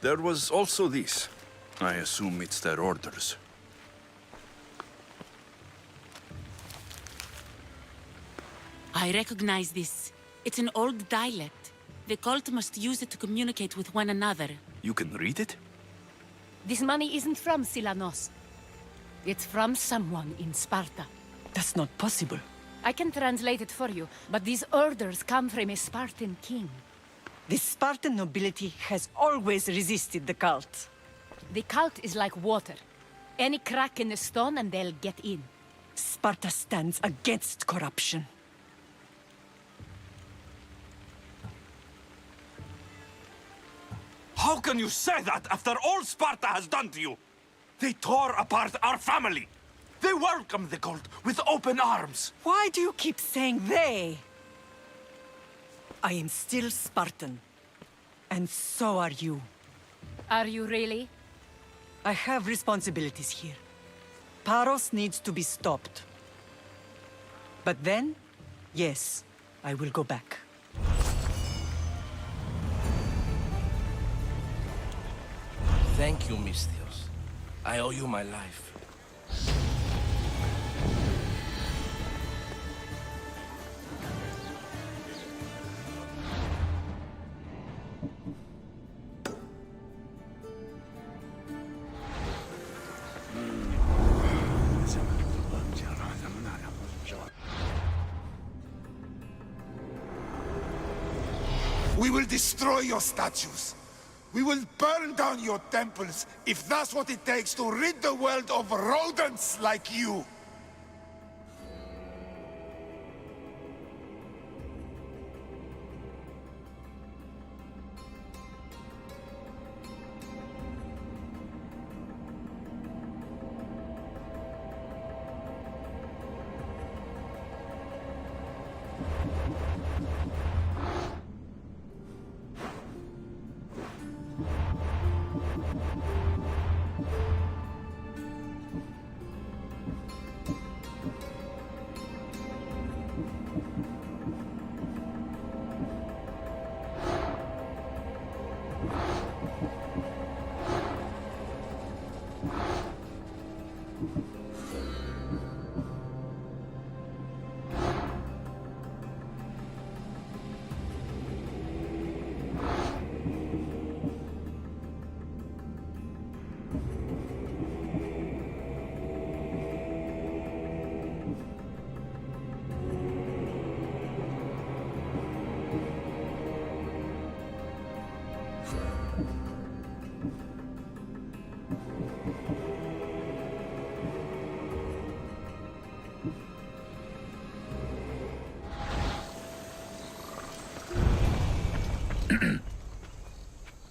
There was also this. I assume it's their orders. I recognize this. It's an old dialect. The cult must use it to communicate with one another. You can read it? This money isn't from Silanos. It's from someone in Sparta. That's not possible. I can translate it for you, but these orders come from a Spartan king. The Spartan nobility has always resisted the cult. The cult is like water. Any crack in the stone and they'll get in. Sparta stands against corruption. How can you say that after all Sparta has done to you? They tore apart our family. They welcomed the cult with open arms. Why do you keep saying they? I am still Spartan. And so are you. Are you really? I have responsibilities here. Paros needs to be stopped. But then, yes, I will go back. Thank you, Mistios. I owe you my life. We will destroy your statues. We will burn down your temples if that's what it takes to rid the world of rodents like you.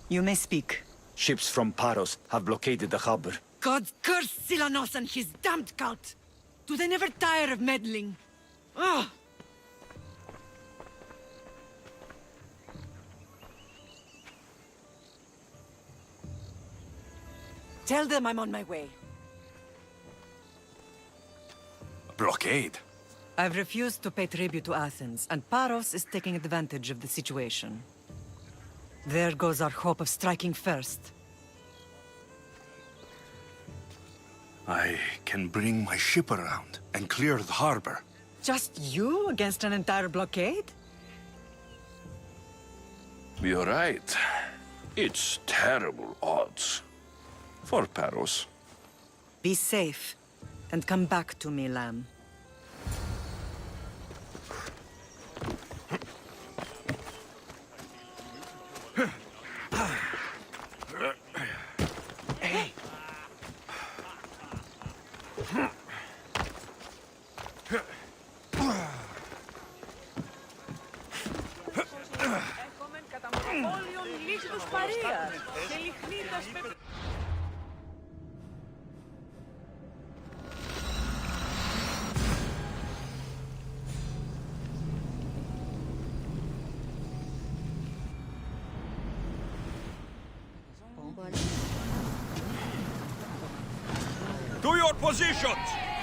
You may speak. Ships from Paros have blockaded the harbor. God curse Silanos and his damned cult! Do they never tire of meddling? Ugh! Tell them I'm on my way. Blockade? I've refused to pay tribute to Athens, and Paros is taking advantage of the situation. There goes our hope of striking first. I can bring my ship around and clear the harbor. Just you against an entire blockade? You're right. It's terrible odds. For Paros. Be safe, and come back to me, lamb. Hey! To your positions!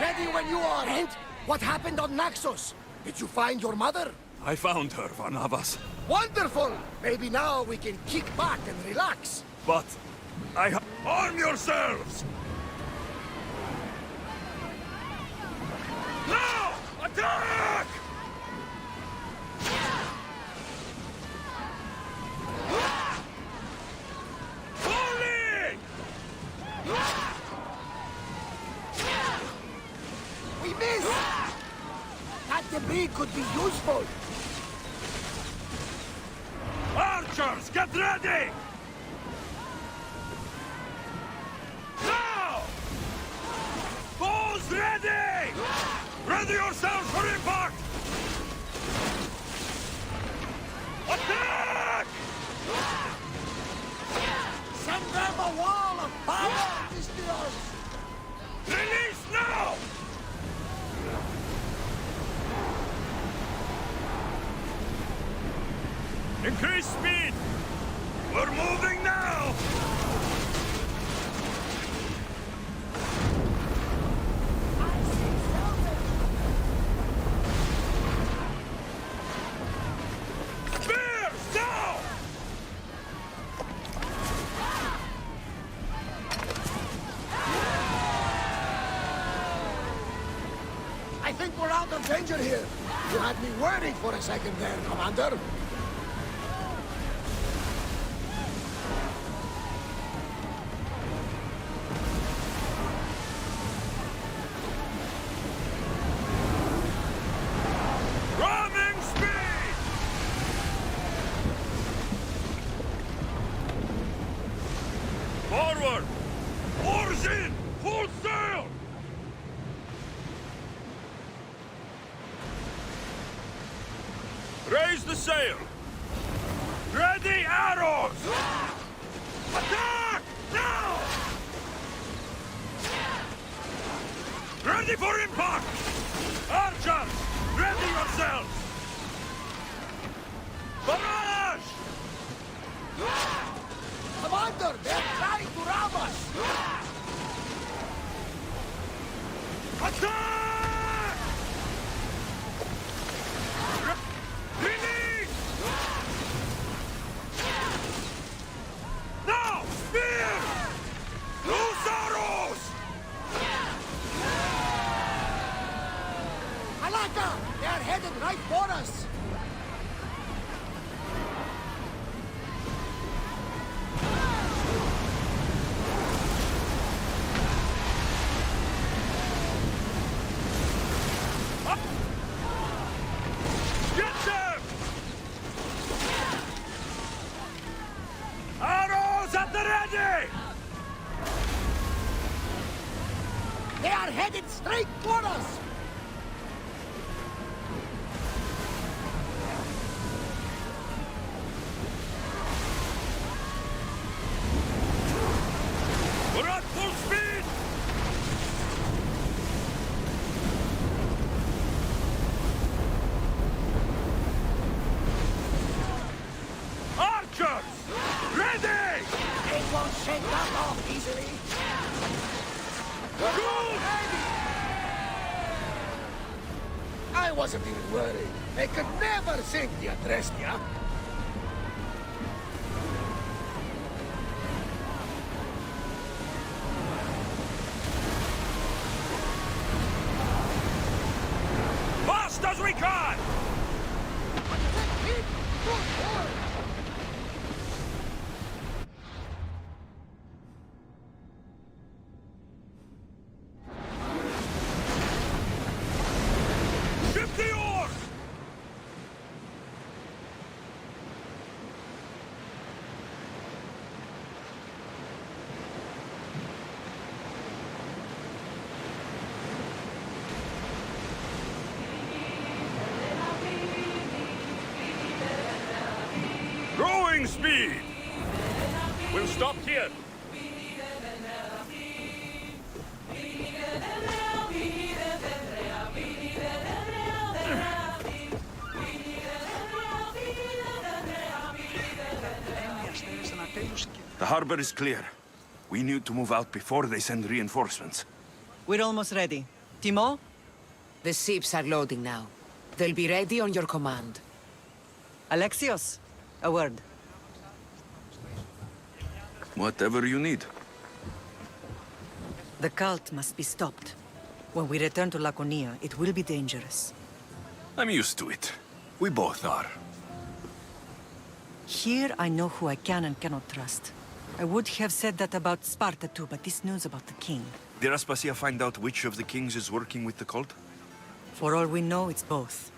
Ready when you are, and what happened on Naxos? Did you find your mother? I found her, Barnabas. Wonderful! Maybe now we can kick back and relax. But arm yourselves! Now! Attack! Volley! me could be useful. Archers, get ready! Now! Bows ready! Ready yourselves for impact! Attack! Send them a wall of fire, Christians! Release now! Increase speed! We're moving now! Spears, now! I think we're out of danger here. You had me worried for a second there, Commander. Ramming speed! Forward! Oars in! Full sail! Raise the sail! Ready arrows! Attack! Now! Ready for impact! Archers! Ready yourselves! Barrage! Commander, they're trying to ram us! Attack! Release! Now! Spear! Loose arrows! Alaka! They are headed right for us! Get them! Arrows at the ready! They are headed straight for us! We're at full speed! Archers! Ready! They won't shake that off easily! Good! I wasn't even worried. They could never sink the Adrestia. Fast as we can! Ship the oars! Rowing speed! We'll stop here. The harbor is clear. We need to move out before they send reinforcements. We're almost ready. Timo? The ships are loading now. They'll be ready on your command. Alexios? A word. Whatever you need. The cult must be stopped. When we return to Laconia, it will be dangerous. I'm used to it. We both are. Here I know who I can and cannot trust. I would have said that about Sparta too, but this news about the king. Did Aspasia find out which of the kings is working with the cult? For all we know, it's both.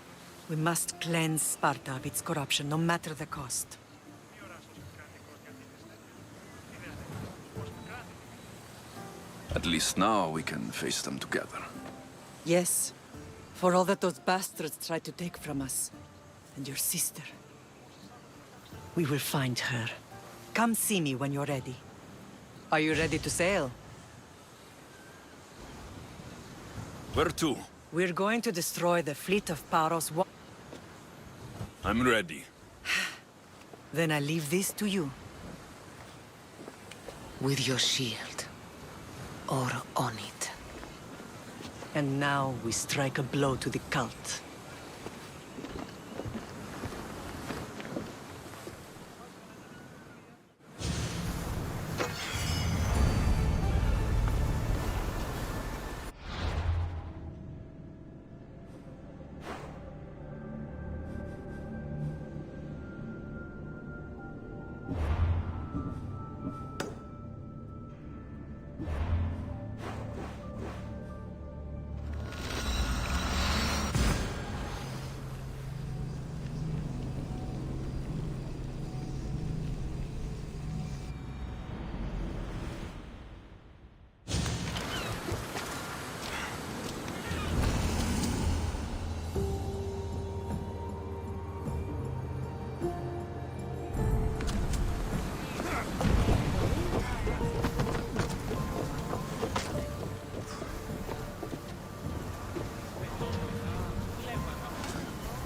We must cleanse Sparta of its corruption, no matter the cost. At least now we can face them together. Yes, for all that those bastards tried to take from us. And your sister. We will find her. Come see me when you're ready. Are you ready to sail? Where to? We're going to destroy the fleet of Paros. I'm ready. Then I leave this to you. With your shield. Or on it. And now we strike a blow to the cult.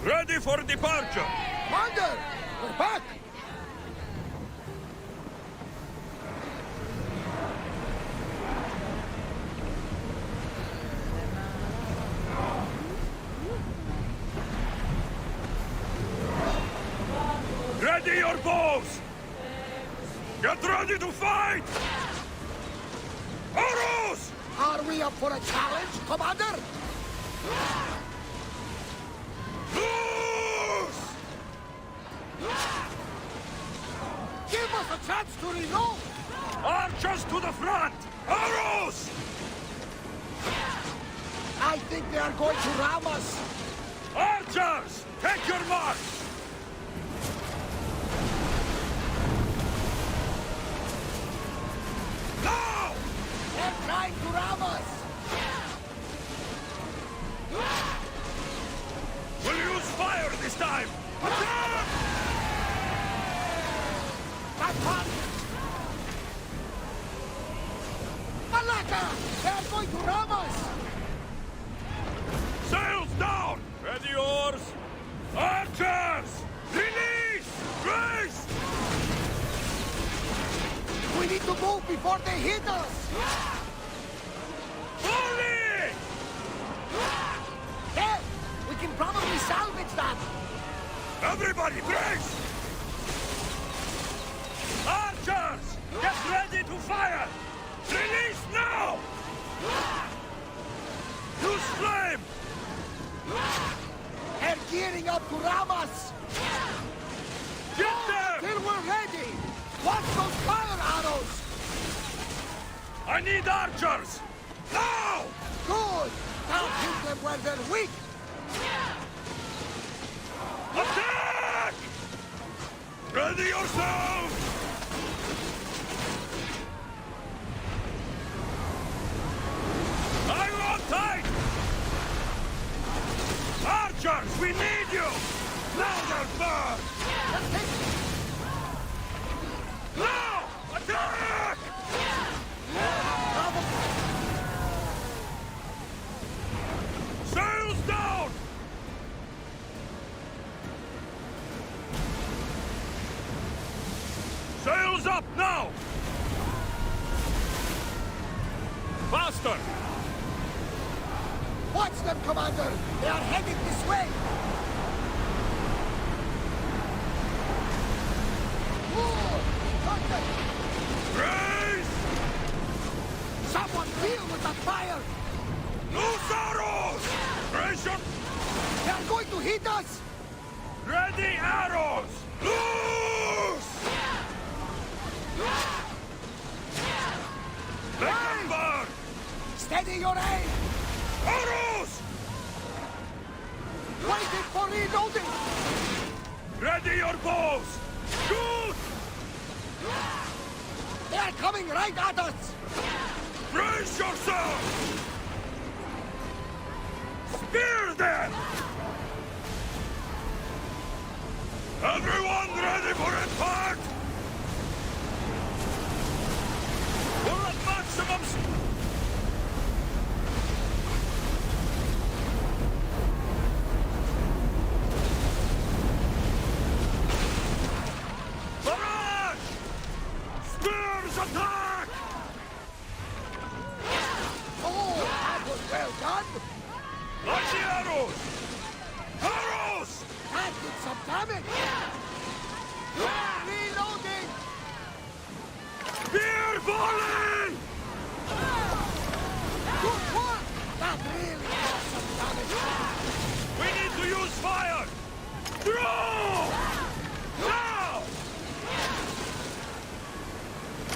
Ready for departure! Commander! We're back! Ready your bows! Get ready to fight! Arrows! Are we up for a challenge, Commander? Loose! Give us a chance to reload! Archers to the front! Arrows! I think they are going to ram us! Archers! Take your mark! Now! They're trying to ram us! We'll use fire this time! Attack! That's one! Malaka! They're going to ram us! Sails down! Ready oars! Archers! Release! Race! We need to move before they hit us! Fully! There! We can probably salvage that! Everybody brace! Archers! Get ready to fire! Release now! Use flame! They're gearing up to ram us! Get them! Till we're ready! Watch those fire arrows! I need archers! Now! Good! Now hit them where they're weak! Attack! Ready yourselves! I want tight! Archers, we need you! Now they'll burn! Now! Attack! Sails down! Sails up now! Faster! Watch them, Commander! They are heading this way! Race! Someone deal with that fire! Loose arrows! Raise your... They are going to hit us! Ready arrows! Loose! Let them burn! Steady your aim! Arrows! waiting for reloading! Ready your bows! Shoot! They're coming right at us! Brace yourself! Spear them! Everyone ready for impact? We're at maximum barrage! Spears attack! Oh, that was well done! Like the arrows! Arrows! That did some damage! Reloading! Spear volley! Good work! That really did some damage! We need to use fire! Throw! Now!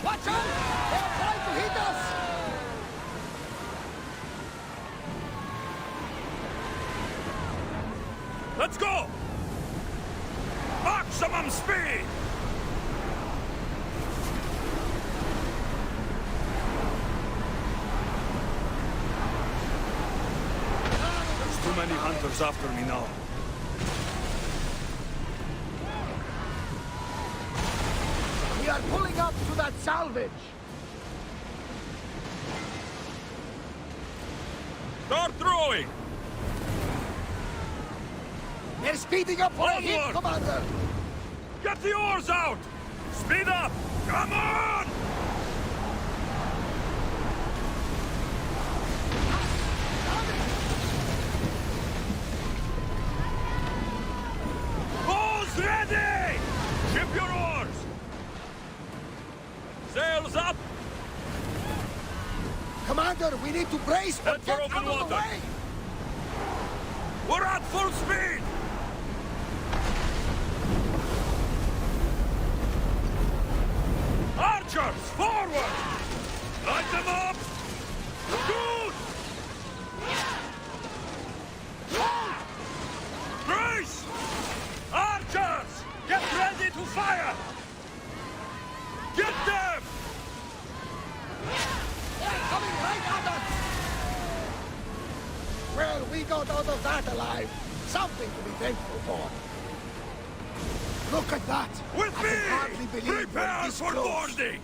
Watch out! They're trying to hit us! Let's go! Maximum speed! There's too many hunters after me now. We are pulling up to that salvage! Start throwing! They're speeding up for a hit, Onward! Commander! Get the oars out! Speed up! Come on! Bows ready! Ship your oars! Sails up! Commander, we need to brace Head for get open out of the water! way! We're at full speed! Archers, forward! Light them up! Shoot! Brace! Archers! Get ready to fire! Get them! They're coming right at us! Well, we got out of that alive. Something to be thankful for. Look at that! With I can hardly me! believe we're Prepare this for close. boarding!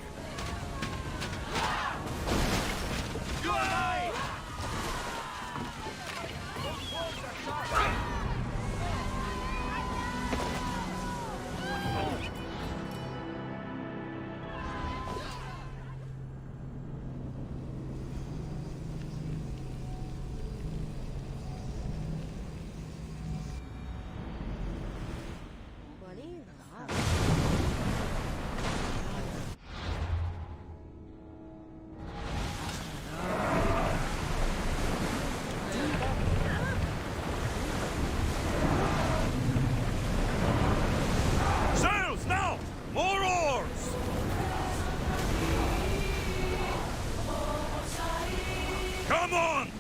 Sails now! More oars! Come on!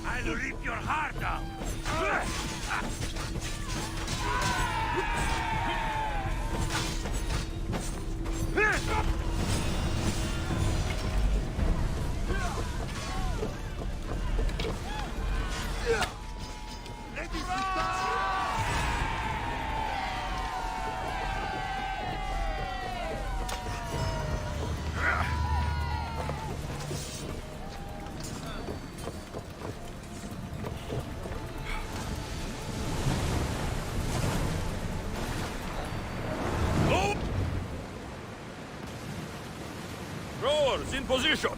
I'll rip your heart out! Rowers in position!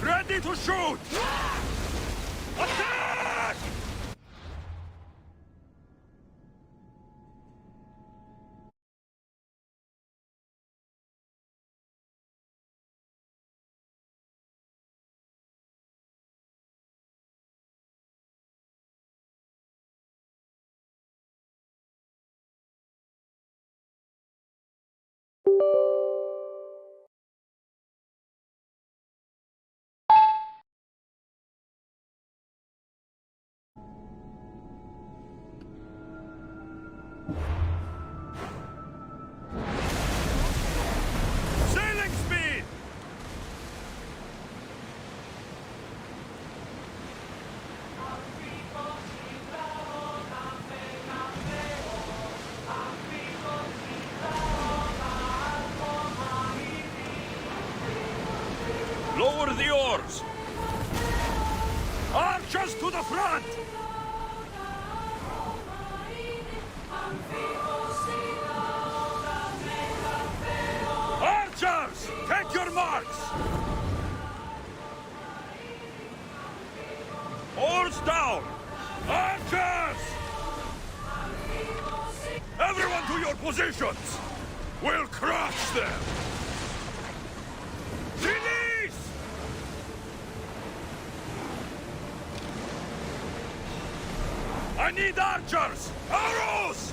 Ready to shoot! Attack! front! Archers! Take your marks! Oars down! Archers! Everyone to your positions! We'll crush them! Release! I need archers! Arrows!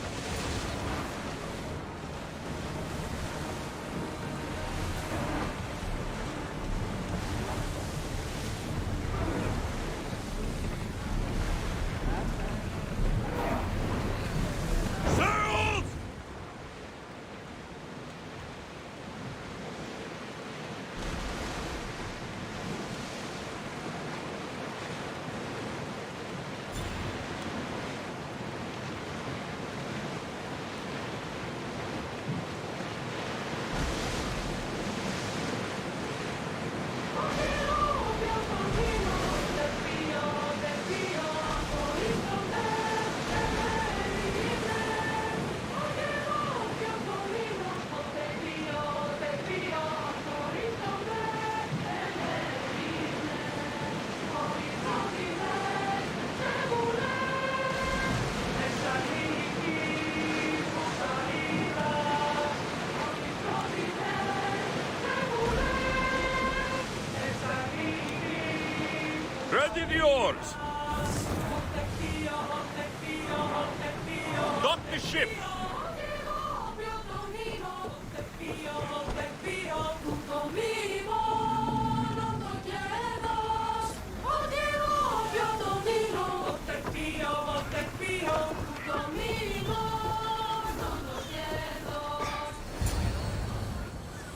Sails! Ready the oars! Dock the ship!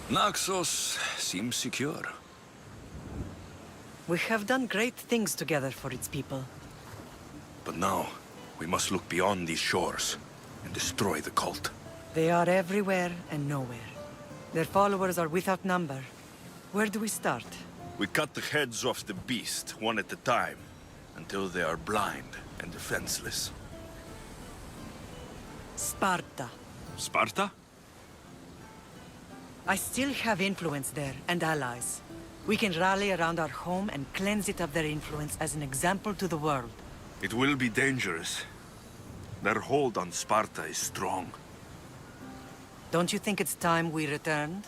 Naxos seems secure. We have done great things together for its people. But now, we must look beyond these shores and destroy the cult. They are everywhere and nowhere. Their followers are without number. Where do we start? We cut the heads off the beast, one at a time, until they are blind and defenseless. Sparta. Sparta? I still have influence there, and allies. We can rally around our home and cleanse it of their influence as an example to the world. It will be dangerous. Their hold on Sparta is strong. Don't you think it's time we returned?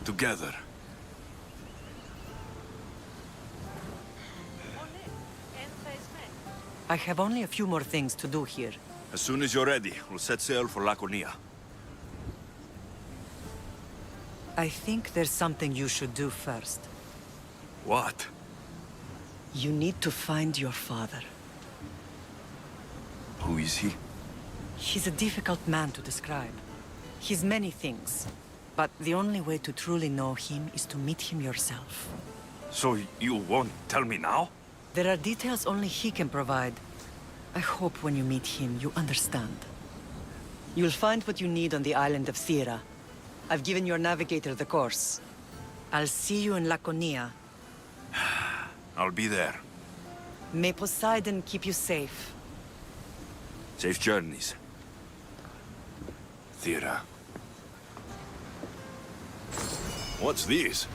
Together. I have only a few more things to do here. As soon as you're ready, we'll set sail for Laconia. I think there's something you should do first. What? You need to find your father. Who is he? He's a difficult man to describe. He's many things, but the only way to truly know him is to meet him yourself. So you won't tell me now? There are details only he can provide. I hope when you meet him, you understand. You'll find what you need on the island of Thera. I've given your navigator the course. I'll see you in Laconia. I'll be there. May Poseidon keep you safe. Safe journeys. Thera. What's this?